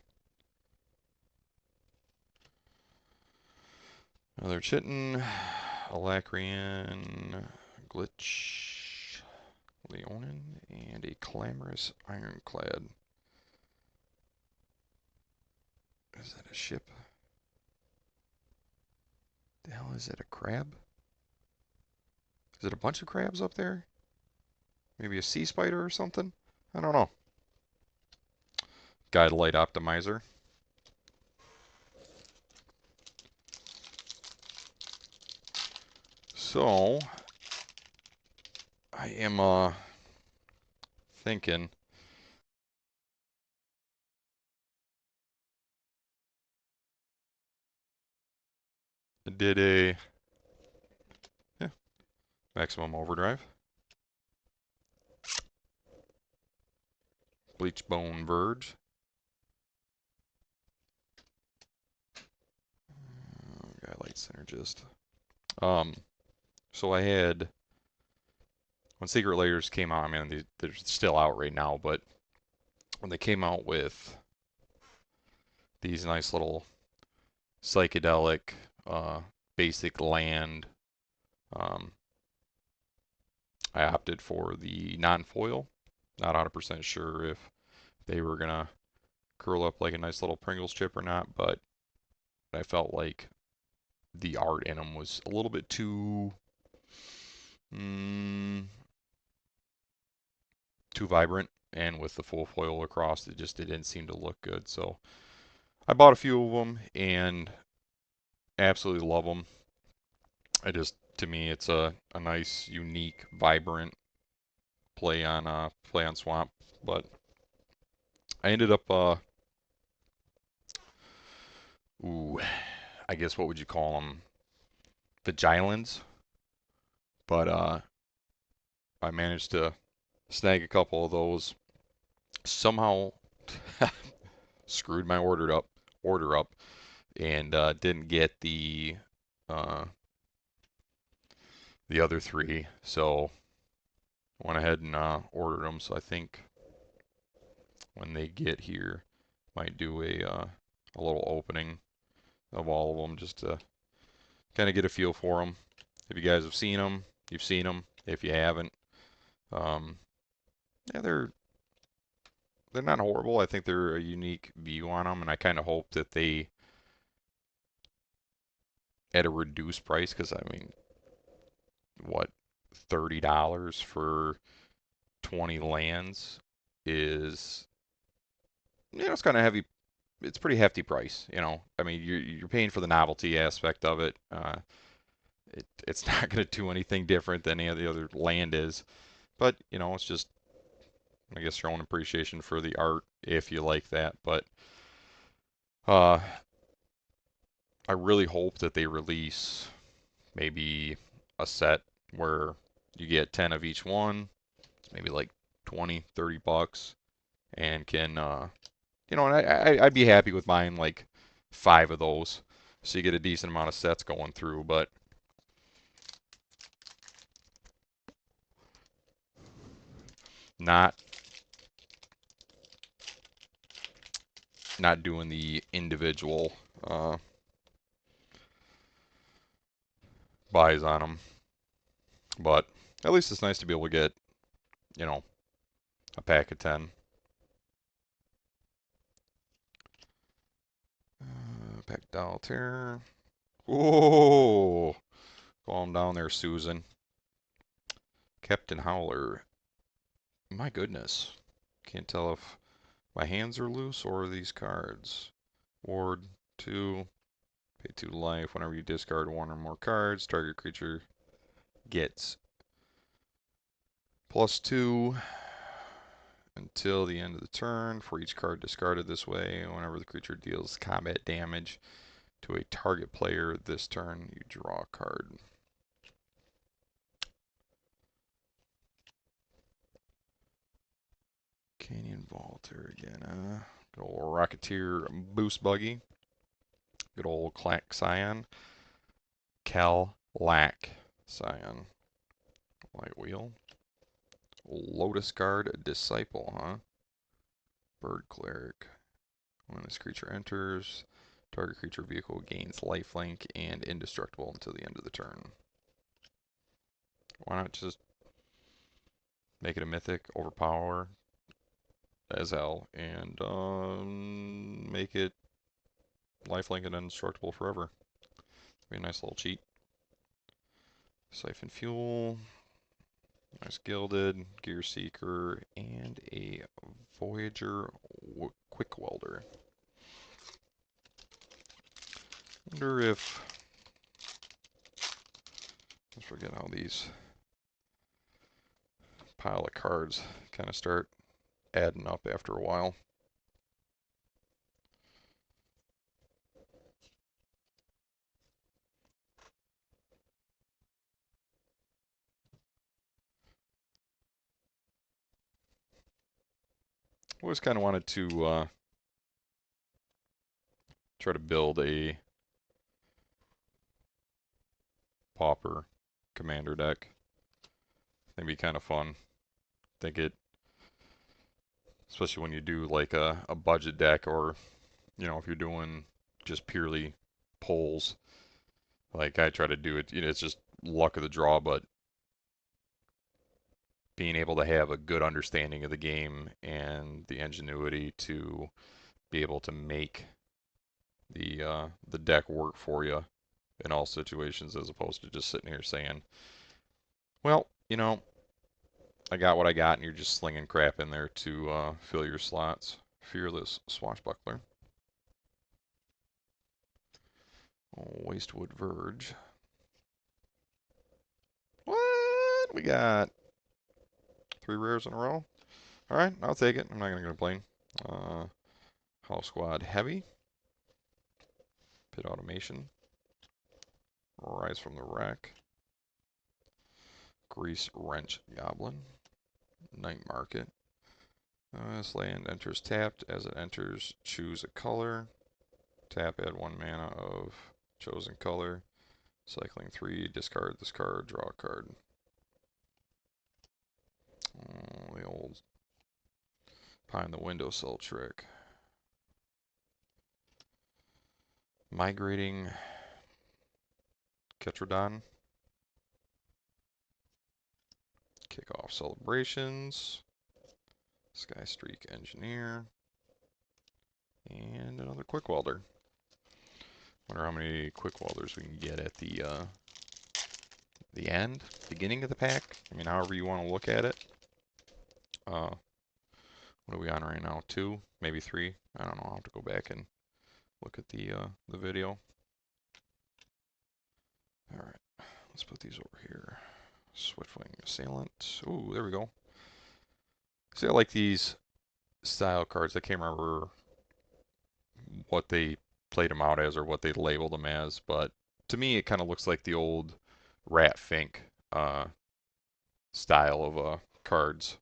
Another Chitin, Alacrian, Glitch, Leonin, and a Clamorous Ironclad. Is that a ship? The hell is that, a crab? Is it a bunch of crabs up there? Maybe a sea spider or something? I don't know. Guide Light Optimizer. So, I am thinking I did a yeah, maximum overdrive. Bleach Bone Verge. Guy Light Synergist. Um, so I had when Secret Layers came out. I mean, they're still out right now, but when they came out with these nice little psychedelic, basic land, um, I opted for the non-foil. Not 100% sure if they were gonna curl up like a nice little Pringles chip or not, but I felt like the art in them was a little bit mm, too vibrant, and with the full foil across, it didn't seem to look good. So I bought a few of them and absolutely love them. To me, it's a nice, unique, vibrant play on Swamp. But I ended up ooh, I guess what would you call them? Vigilans. But I managed to snag a couple of those. Somehow screwed my order up, and didn't get uh, the other three. So went ahead and ordered them. So I think when they get here, might do a little opening of all of them just to kind of get a feel for them. If you guys have seen them, you've seen them. If you haven't, um, yeah, they're not horrible. I think they're a unique view on them, and I kind of hope that they at a reduced price, because I mean, what, $30 for 20 lands is, it's kind of heavy. It's a pretty hefty price, I mean, you're paying for the novelty aspect of it. It's not going to do anything different than any of the other land is, but it's just, I guess, your own appreciation for the art if you like that. But uh, I really hope that they release maybe a set where you get 10 of each one, maybe like 20, $30, and can, and I'd be happy with buying like 5 of those. So you get a decent amount of sets going through, but not not doing the individual buys on them. But at least it's nice to be able to get, you know, a pack of 10. Pack Daltair. Whoa! Calm down there, Susan. Captain Howler. My goodness. Can't tell if my hands are loose or these cards. Ward 2. Pay 2 life. Whenever you discard one or more cards, target creature gets +2 until the end of the turn for each card discarded this way. Whenever the creature deals combat damage to a target player this turn, you draw a card. Canyon Vaulter again. Good old Rocketeer Boost Buggy. Good old Clack Scion. Cal Lack Scion. Light Wheel. Lotus Guard Disciple, huh? Bird Cleric. When this creature enters, target creature vehicle gains lifelink and indestructible until the end of the turn. Why not just make it a mythic, overpower as hell, and make it lifelink and indestructible forever? Be a nice little cheat. Siphon Fuel. Nice Gilded, Gear Seeker, and a Voyager Quick Welder. Wonder if, I forget how these pile of cards kind of start adding up after a while. Always kind of wanted to try to build a Pauper Commander deck. It'd be kind of fun. Think it, especially when you do like a budget deck, or if you're doing just purely polls, like I try to do it. It's just luck of the draw, but being able to have a good understanding of the game and the ingenuity to be able to make the deck work for you in all situations, as opposed to just sitting here saying, well, I got what I got, and you're just slinging crap in there to fill your slots. Fearless Swashbuckler. Oh, Wastewood Verge. What? We got 3 rares in a row? Alright, I'll take it. I'm not going to complain. House Squad Heavy. Pit Automation. Rise from the Wreck. Grease Wrench Goblin. Night Market. This land enters tapped. As it enters, choose a color. Tap, add 1 mana of chosen color. Cycling 3, discard this card, draw a card. Oh, the old behind the windowsill trick. Migrating Ketrodon. Kick off celebrations. Sky Streak Engineer. And another Quick Welder. Wonder how many Quick Welders we can get at the end, beginning of the pack. I mean, however you want to look at it. What are we on right now? 2, maybe 3. I don't know. I'll have to go back and look at the video. All right, let's put these over here. Swiftwing Assailant. Ooh, there we go. See, I like these style cards. I can't remember what they played them out as or what they labeled them as, but to me, it kind of looks like the old Rat Fink style of cards.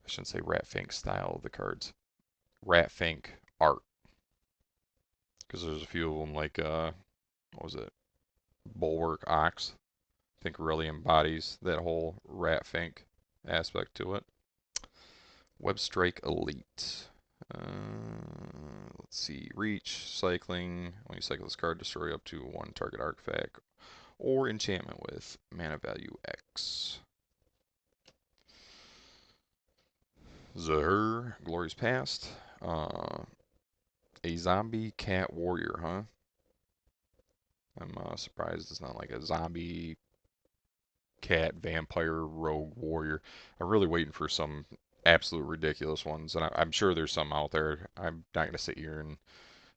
I shouldn't say Rat Fink style of the cards. Rat Fink art. Because there's a few of them like, what was it? Bulwark Ox. I think really embodies that whole Rat Fink aspect to it. Webstrike Elite. Let's see. Reach, cycling. When you cycle this card, destroy up to one target artifact or enchantment with mana value X. Zahur, Glory's Past. A zombie cat warrior, huh? I'm surprised it's not like a zombie cat vampire rogue warrior. I'm really waiting for some absolute ridiculous ones, and I'm sure there's some out there. I'm not going to sit here and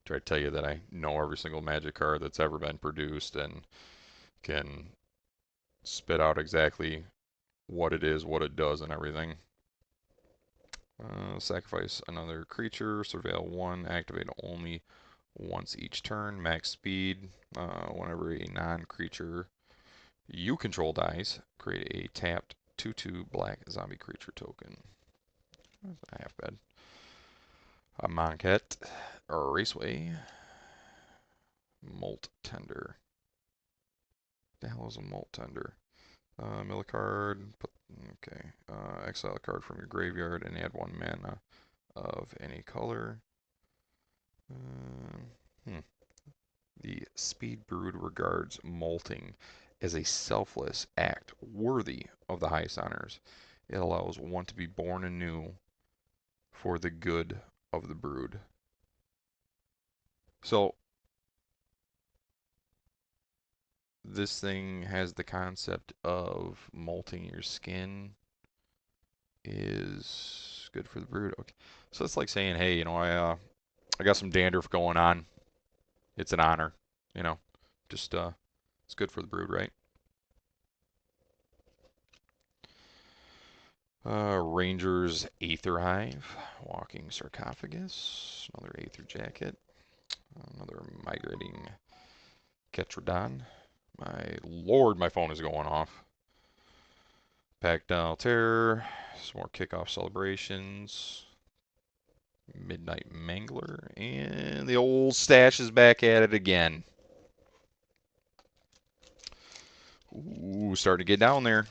try to tell you that I know every single magic card that's ever been produced and can spit out exactly what it is, what it does, and everything. Sacrifice another creature, surveil one, activate only once each turn, max speed. Whenever a non-creature you control dies, create a tapped 2/2 black zombie creature token. Not half bad. A Monket, or Raceway, Molt Tender. The hell is a Molt Tender? Mill a card, okay. Exile a card from your graveyard and add one mana of any color. Um, hmm. The Speed Brood regards molting as a selfless act worthy of the highest honors. It allows one to be born anew for the good of the brood. So this thing has the concept of molting your skin is good for the brood. Okay. So it's like saying, hey, I got some dandruff going on. It's an honor, you know. Just it's good for the brood, right? Ranger's Aether Hive, Walking Sarcophagus, another Aether Jacket, another Migrating Ketrodon. My lord, my phone is going off. Pack Down Terror, some more kickoff celebrations, Midnight Mangler, and the old stash is back at it again. Ooh, starting to get down there.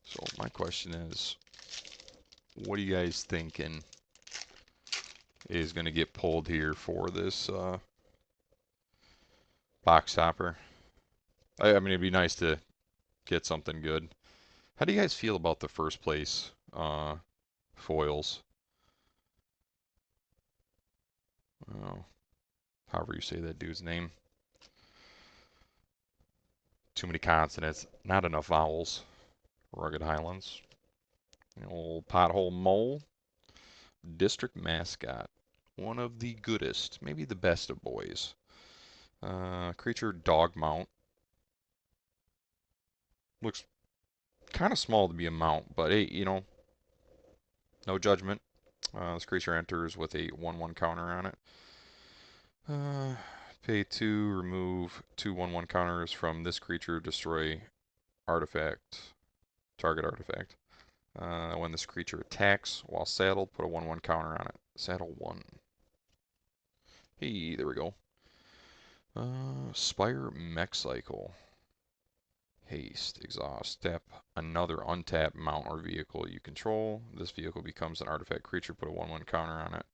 So my question is, what are you guys thinking is going to get pulled here for this box topper? I mean, it'd be nice to get something good. How do you guys feel about the first place foils? Oh, however you say that dude's name. Too many consonants, not enough vowels. Rugged Highlands. The old pothole mole. District mascot. One of the goodest, maybe the best of boys. Creature dog mount. Looks kind of small to be a mount, but hey, no judgment. This creature enters with a 1/1 counter on it. Pay 2, remove 2 1/1 counters from this creature, destroy artifact, target artifact. When this creature attacks while saddled, put a 1/1 counter on it. Saddle 1. Hey, there we go. Spire Mech Cycle. Haste, exhaust, tap another untapped mount or vehicle you control. This vehicle becomes an artifact creature. Put a 1/1 counter on it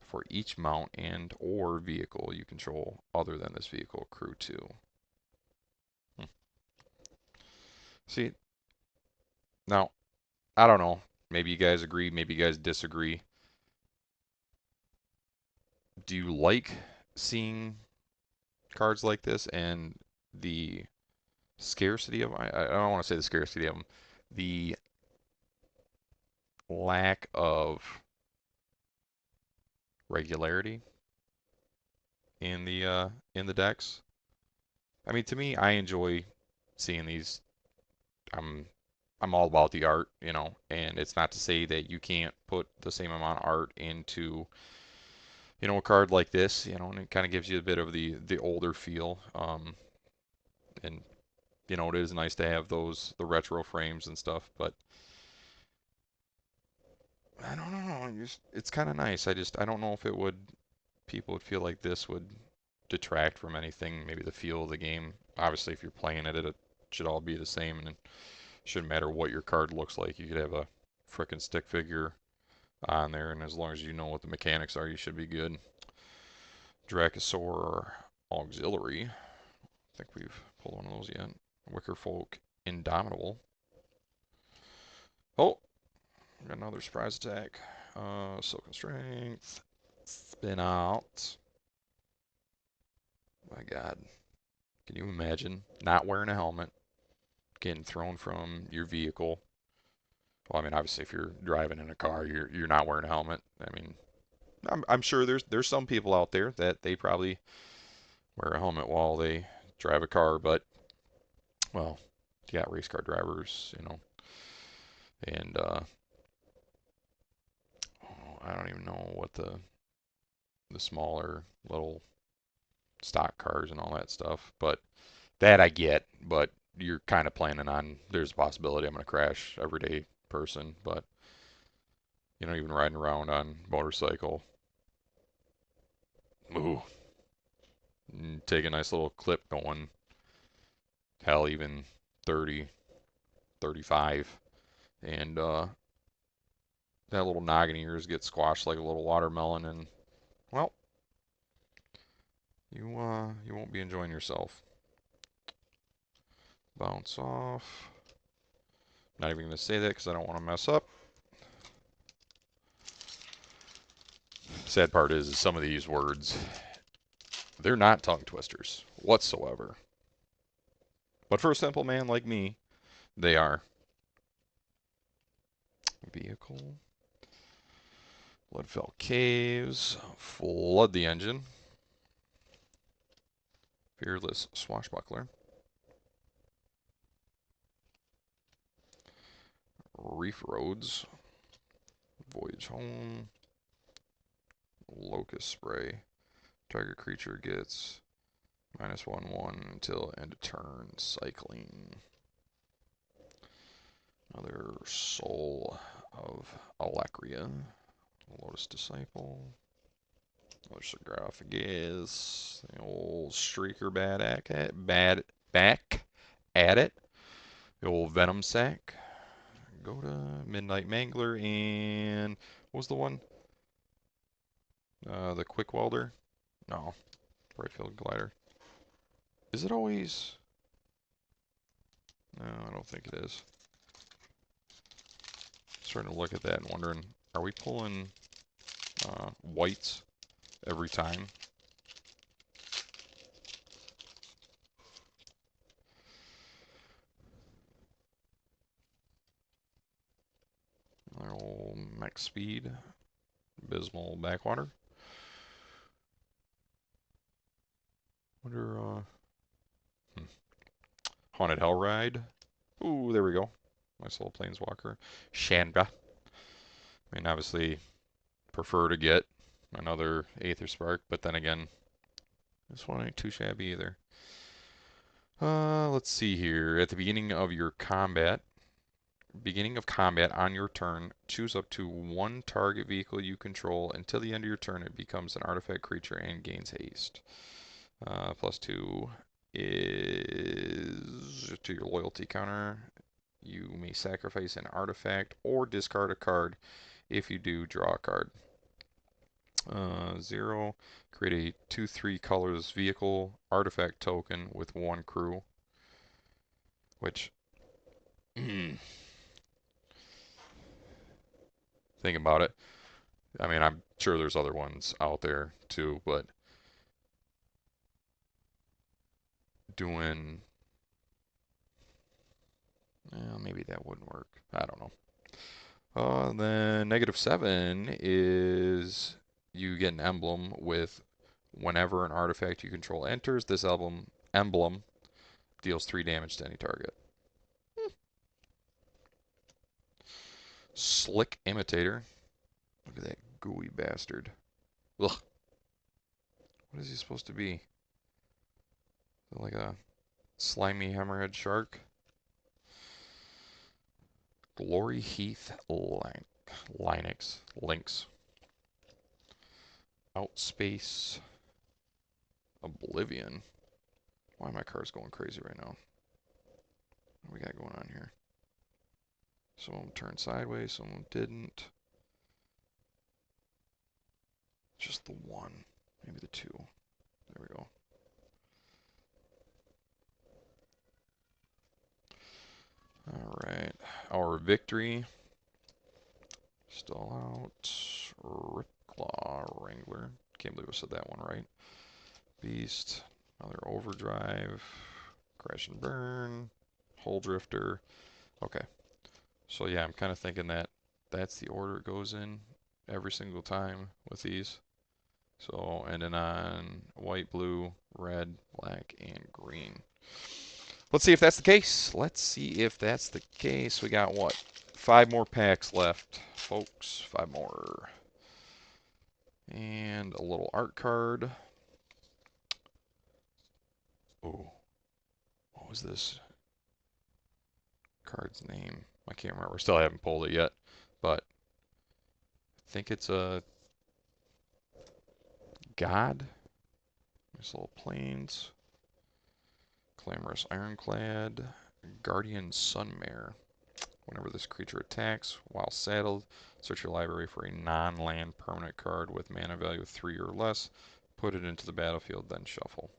for each mount and or vehicle you control other than this vehicle. Crew 2. See, now, I don't know. Maybe you guys agree, maybe you guys disagree. Do you like seeing cards like this and the scarcity of them? I don't want to say the scarcity of them. The lack of regularity in the decks. I mean, to me, I enjoy seeing these. I'm I'm all about the art, and it's not to say that you can't put the same amount of art into, a card like this, and it kind of gives you a bit of the older feel. And it is nice to have the retro frames and stuff, but I don't know. It's kind of nice. I don't know if people would feel like this would detract from anything. Maybe the feel of the game. Obviously, if you're playing it, it should all be the same, and it shouldn't matter what your card looks like. You could have a frickin' stick figure on there, and as long as you know what the mechanics are, you should be good. Dracosaur Auxiliary. I think we've pulled one of those yet. Wickerfolk Indomitable. Oh, got another surprise attack. Silken Strength. Spin out. My God. Can you imagine not wearing a helmet, getting thrown from your vehicle? Well, I mean, obviously, if you're driving in a car, you're not wearing a helmet. I mean, I'm sure there's some people out there that they probably wear a helmet while they drive a car, but well, you got race car drivers, and oh, I don't even know what the smaller little stock cars and all that stuff, but that I get, but you're kind of planning on there's a possibility I'm going to crash everyday person, but even riding around on motorcycle, ooh, take a nice little clip going, hell, even 30, 35, and that little noggin of yours gets squashed like a little watermelon, and well, you won't be enjoying yourself. Bounce off. Not even gonna say that because I don't want to mess up. Sad part is some of these words, they're not tongue twisters whatsoever. But for a simple man like me, they are. Vehicle. Bloodfell Caves. Flood the engine. Fearless Swashbuckler. Reef Roads. Voyage Home. Locust Spray. Target creature gets -1/1 until end of turn. Cycling. Another Soul of Alakria. Lotus Disciple. Another Sarcophagus. The old Streaker bad back at it. The old Venom Sack. Go to Midnight Mangler and what was the one? The Quick Welder? No, Brightfield Glider. Is it always? No, I don't think it is. Starting to look at that and wondering, are we pulling whites every time? Our old Max Speed, Abysmal Backwater. Wonder, Haunted Hell Ride. Ooh, there we go. Nice little Planeswalker. Chandra. I mean, obviously, prefer to get another Aether Spark, but then again, this one ain't too shabby either. Let's see here. At the beginning of combat on your turn, choose up to one target vehicle you control. Until the end of your turn, it becomes an artifact creature and gains haste. +2 is to your loyalty counter. You may sacrifice an artifact or discard a card. If you do, draw a card. 0. Create a 2/3 colors vehicle artifact token with 1 crew. Which, think about it. I mean, I'm sure there's other ones out there too, but doing, maybe that wouldn't work. I don't know. Then -7 is you get an emblem with whenever an artifact you control enters, this emblem deals 3 damage to any target. Slick Imitator. Look at that gooey bastard. Ugh. What is he supposed to be? Like a slimy hammerhead shark? Glory Heath Lynx. Outspace Oblivion. Why are my cars going crazy right now? What do we got going on here? Some of them turned sideways, some of them didn't. just the one? Maybe the two. There we go. All right. Our victory. Still out. Ripclaw Wrangler. Can't believe I said that one right. Beast. Another Overdrive. Crash and Burn. Hull Drifter. Okay. So yeah, I'm kind of thinking that that's the order it goes in every single time with these. So ending on white, blue, red, black, and green. Let's see if that's the case. Let's see if that's the case. We got what? 5 more packs left, folks. 5 more. And a little art card. Oh, what was this card's name? I can't remember. Still haven't pulled it yet, but I think it's a god. Nice little planes. Clamorous Ironclad. Guardian Sunmare. Whenever this creature attacks, while saddled, search your library for a non-land permanent card with mana value 3 or less. Put it into the battlefield, then shuffle.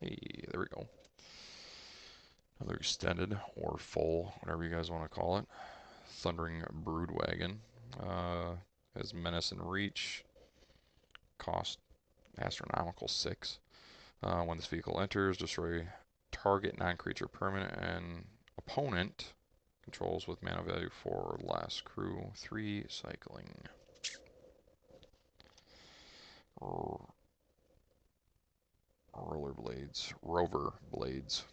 Hey, there we go. Another extended or full, whatever you guys want to call it. Thundering Broodwagon. Has Menace and Reach. Cost astronomical 6. When this vehicle enters, destroy target non-creature permanent and opponent controls with mana value 4 or less. Crew 3 cycling. Rollerblades. Rover blades.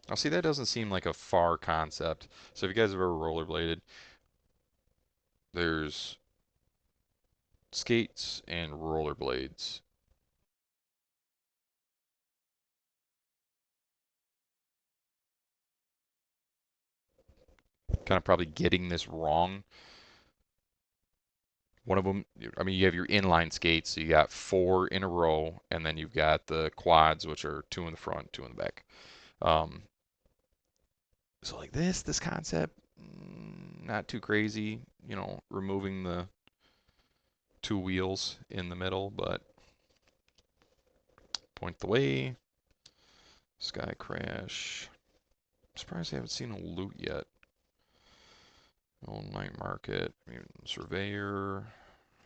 Now see, that doesn't seem like a far concept. So if you guys have ever rollerbladed, there's skates and rollerblades. Kind of probably getting this wrong. One of them, I mean, you have your inline skates, so you got 4 in a row, and then you've got the quads, which are 2 in the front, 2 in the back. Um, so like this concept, not too crazy, you know, removing the 2 wheels in the middle, but point the way. Sky Crash. I'm surprised I haven't seen a loot yet. Old Night Market, Surveyor,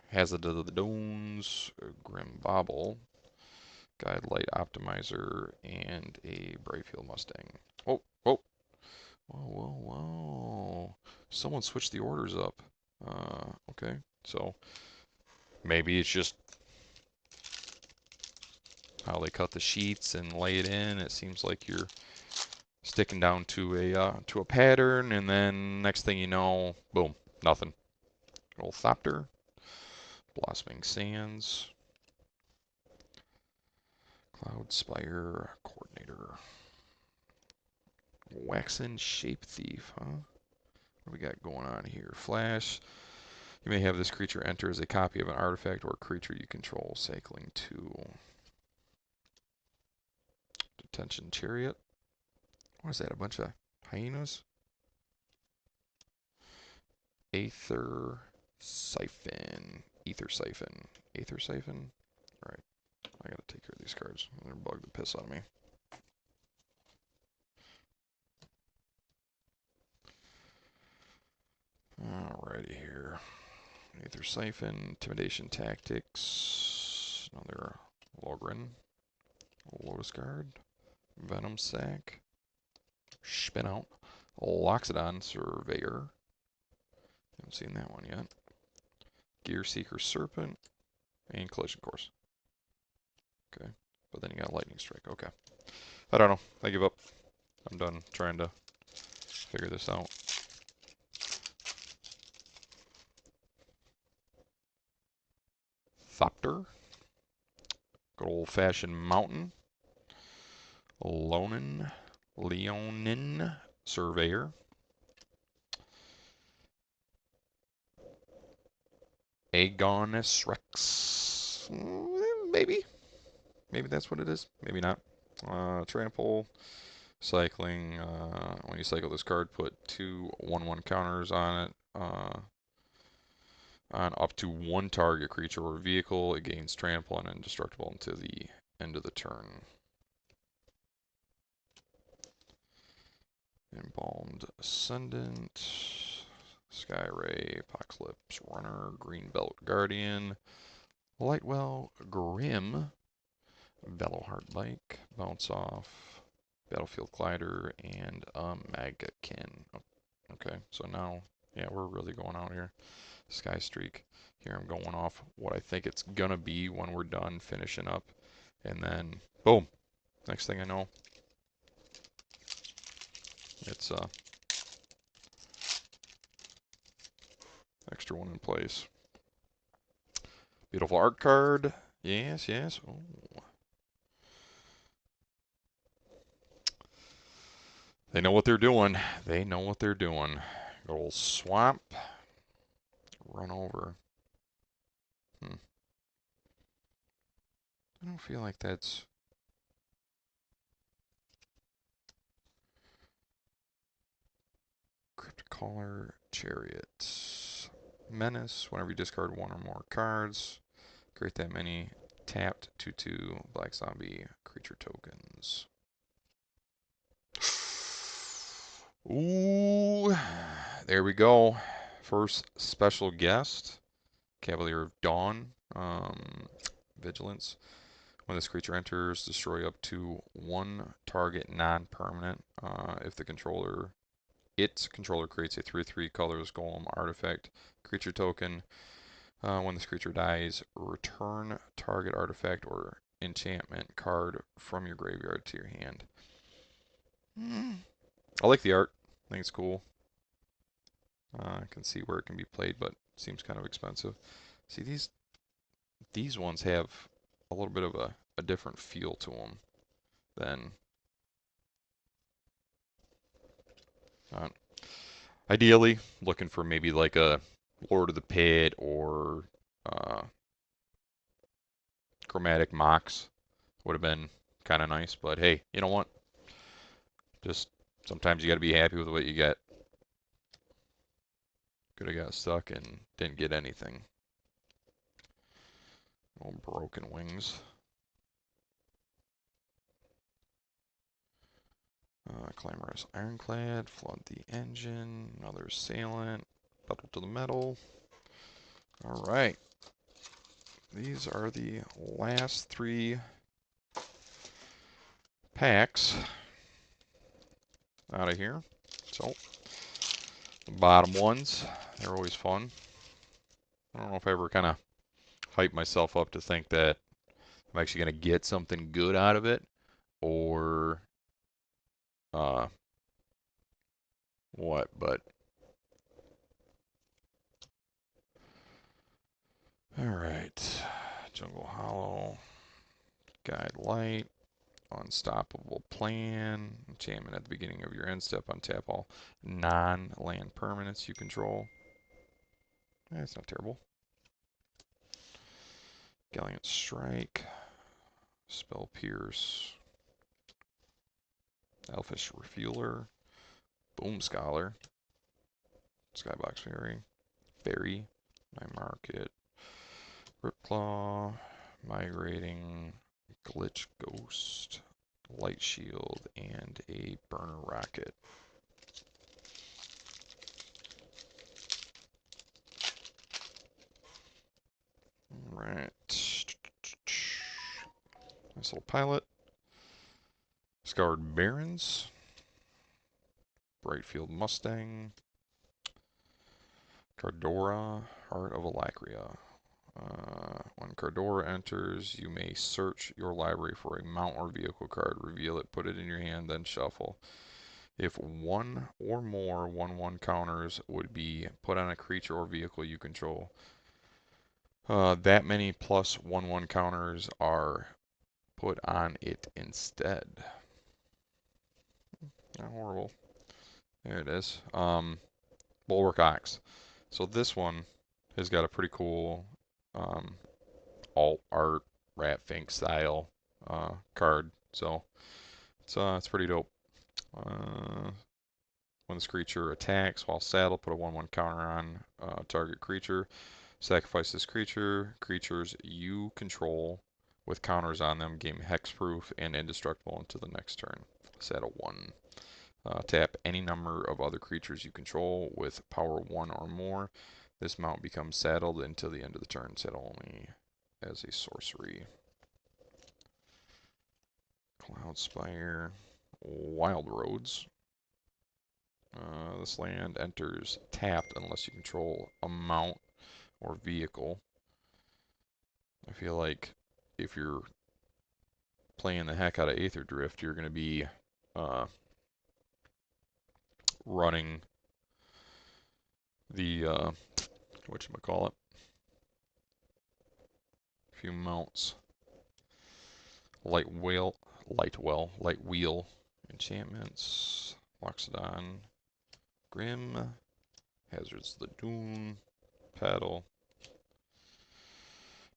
Hazard of the Dunes, Grim Bobble, Guide Light Optimizer, and a Bravefield Mustang. Oh, oh, whoa, whoa, whoa. Someone switched the orders up. Okay, so maybe it's just how they cut the sheets and lay it in. It seems like you're sticking down to a pattern, and then next thing you know, boom, nothing. Old Thopter, Blossoming Sands, Cloud Spire Coordinator, Waxen Shape Thief, huh? What do we got going on here? Flash. You may have this creature enter as a copy of an artifact or creature you control. Cycling 2. Detention Chariot. What is that? A bunch of hyenas? Aether Siphon. Ether Siphon. Aether Siphon? Alright. I gotta take care of these cards. They're bug the piss out of me. Alrighty here. Aether Siphon, Intimidation Tactics, another Logrin, Lotus Guard, Venom Sac, Spin Out, Loxodon Surveyor. Haven't seen that one yet. Gear Seeker Serpent, and Collision Course. Okay, but then you got Lightning Strike. Okay. I don't know. I give up. I'm done trying to figure this out. Thopter. Good old fashioned mountain. Leonin Surveyor. Agonis Rex. Maybe. Maybe that's what it is. Maybe not. Trample. Cycling. When you cycle this card, put 2 1/1 counters on it. On up to one target creature or vehicle, it gains trample and indestructible until the end of the turn. Embalmed Ascendant, Skyray, Apocalypse Runner, Greenbelt Guardian, Lightwell Grim, Veloheart Bike, Bounce Off, Battlefield Glider, and a Magakin. Okay, so now, yeah, we're really going out here. Sky Streak. Here I'm going off what I think it's gonna be when we're done finishing up. And then, boom, next thing I know, it's extra one in place. Beautiful art card. Yes, yes. Oh, they know what they're doing. They know what they're doing. Good old swamp. Run over. Hmm. I don't feel like that's Cryptcaller Chariot. Menace. Whenever you discard one or more cards, create that many tapped 2/2 black zombie creature tokens. Ooh, there we go. First special guest, Cavalier of Dawn. Vigilance. When this creature enters, destroy up to one target non-permanent. If its controller creates a 3/3 colorless golem artifact creature token. When this creature dies, return target artifact or enchantment card from your graveyard to your hand. I like the art. I think it's cool. I can see where it can be played, but seems kind of expensive. See, these ones have a little bit of a different feel to them than uh, ideally looking for maybe like a Lord of the Pit or uh, Chromatic Mox would have been kind of nice. But hey, you know what? Just sometimes you got to be happy with what you get. Could have got stuck and didn't get anything. Oh, broken wings. Clamorous Ironclad, flood the engine, another assailant, pedal to the metal. All right. These are the last three packs out of here. So, the bottom ones, they're always fun. I don't know if I ever kind of hype myself up to think that I'm actually going to get something good out of it or uh, what, but all right. Jungle Hollow, Guide Light, Unstoppable Plan, enchantment at the beginning of your end step, untap all non-land permanents you control. That's not terrible. Gallant Strike, Spell Pierce, Elfish Refueler, Boom Scholar, Skybox Fairy, Night Market, Ripclaw, Migrating, Glitch Ghost, Light Shield, and a Burner Rocket. Alright. Nice little pilot. Scoured Barrens, Brightfield Mustang, Cardora, Heart of Alacria. When Cardora enters, you may search your library for a mount or vehicle card, reveal it, put it in your hand, then shuffle. If one or more 1/1 counters would be put on a creature or vehicle you control, that many plus 1/1 counters are put on it instead. Not horrible. There it is. Bulwark Ox. So this one has got a pretty cool um, alt art Rat Fink style card. So it's pretty dope. Uh, when this creature attacks while saddled, put a 1/1 counter on target creature. Sacrifice this creature. Creatures you control with counters on them gain hexproof and indestructible until the next turn. Saddle 1. Tap any number of other creatures you control with power 1 or more. This mount becomes saddled until the end of the turn. Saddle only as a sorcery. Cloudspire. Wild Roads. This land enters tapped unless you control a mount or vehicle. I feel like if you're playing the heck out of Aetherdrift, you're going to be uh, running the whatchamacallit, few mounts. Light wheel, enchantments, Loxodon, Grim, Hazards of the Dune, Paddle,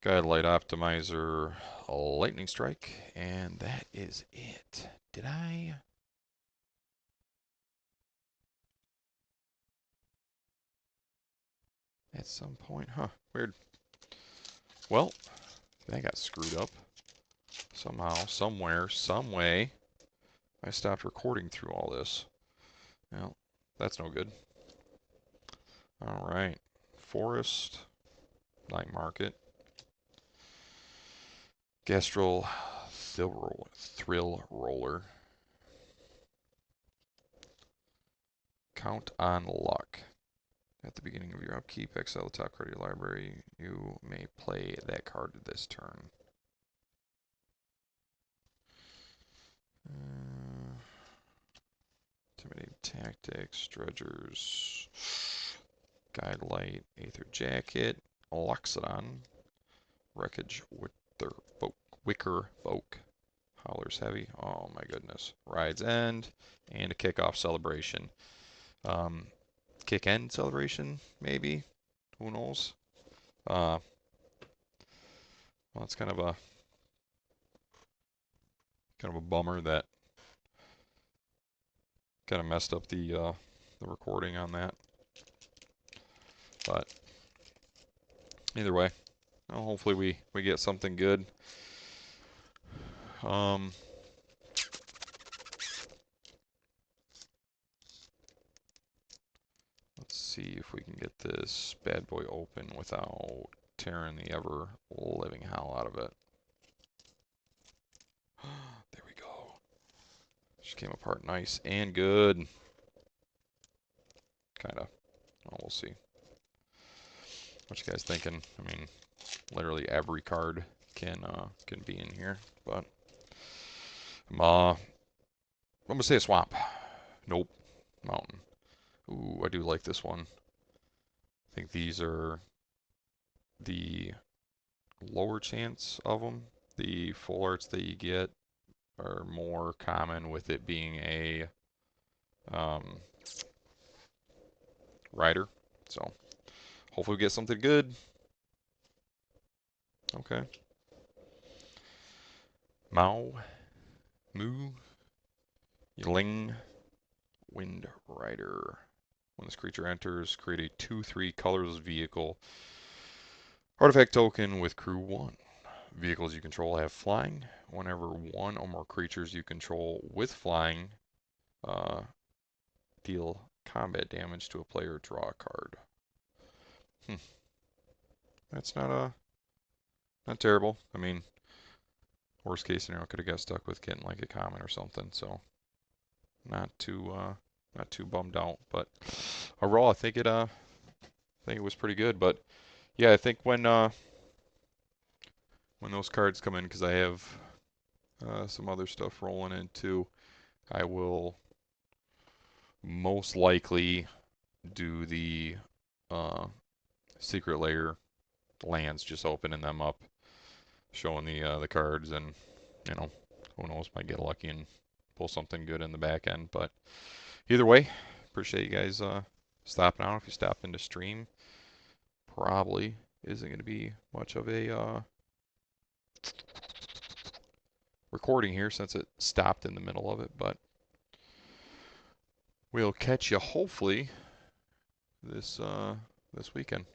Guide Light Optimizer, Lightning Strike, and that is it. Did I? At some point, huh? Weird. Well, that got screwed up. Somehow, somewhere, some way, I stopped recording through all this. Well, that's no good. Alright. Forest, Night Market, Gastral Thrill Roller, Count on Luck. At the beginning of your upkeep, exile the top card of your library. You may play that card this turn. Intimidating Tactics, Dredgers, Guide Light, Aether Jacket, Loxodon, Wreckage Wicker Folk, Howler's Heavy, oh my goodness, Ride's End, and a Kickoff Celebration. Kick End Celebration, maybe? Who knows? Well, it's kind of a bummer that kind of messed up the recording on that. But either way, well, hopefully we get something good. Let's see if we can get this bad boy open without tearing the ever living hell out of it. There we go. Just came apart nice and good. Kinda. Well, we'll see. What you guys thinking? I mean, literally every card can be in here, but I'm gonna say a swamp. Nope. Mountain. Ooh, I do like this one. I think these are the lower chance of them. The full arts that you get are more common with it being a rider. So hopefully we get something good. Okay. Mao, Moo, Yling, Wind Rider. When this creature enters, create a 2/3 colorless vehicle. Artifact token with crew 1. Vehicles you control have flying. Whenever one or more creatures you control with flying deal combat damage to a player, draw a card. That's not terrible. I mean, worst case scenario, could have got stuck with getting like a common or something. So not too bummed out. But overall, I think it was pretty good. But yeah, I think when those cards come in, because I have some other stuff rolling in too, I will most likely do the secret layer lands, just opening them up, showing the cards, and you know, who knows, might get lucky and pull something good in the back end. But either way, appreciate you guys stopping out. If you stopped into stream, probably isn't going to be much of a recording here since it stopped in the middle of it, but we'll catch you hopefully this weekend.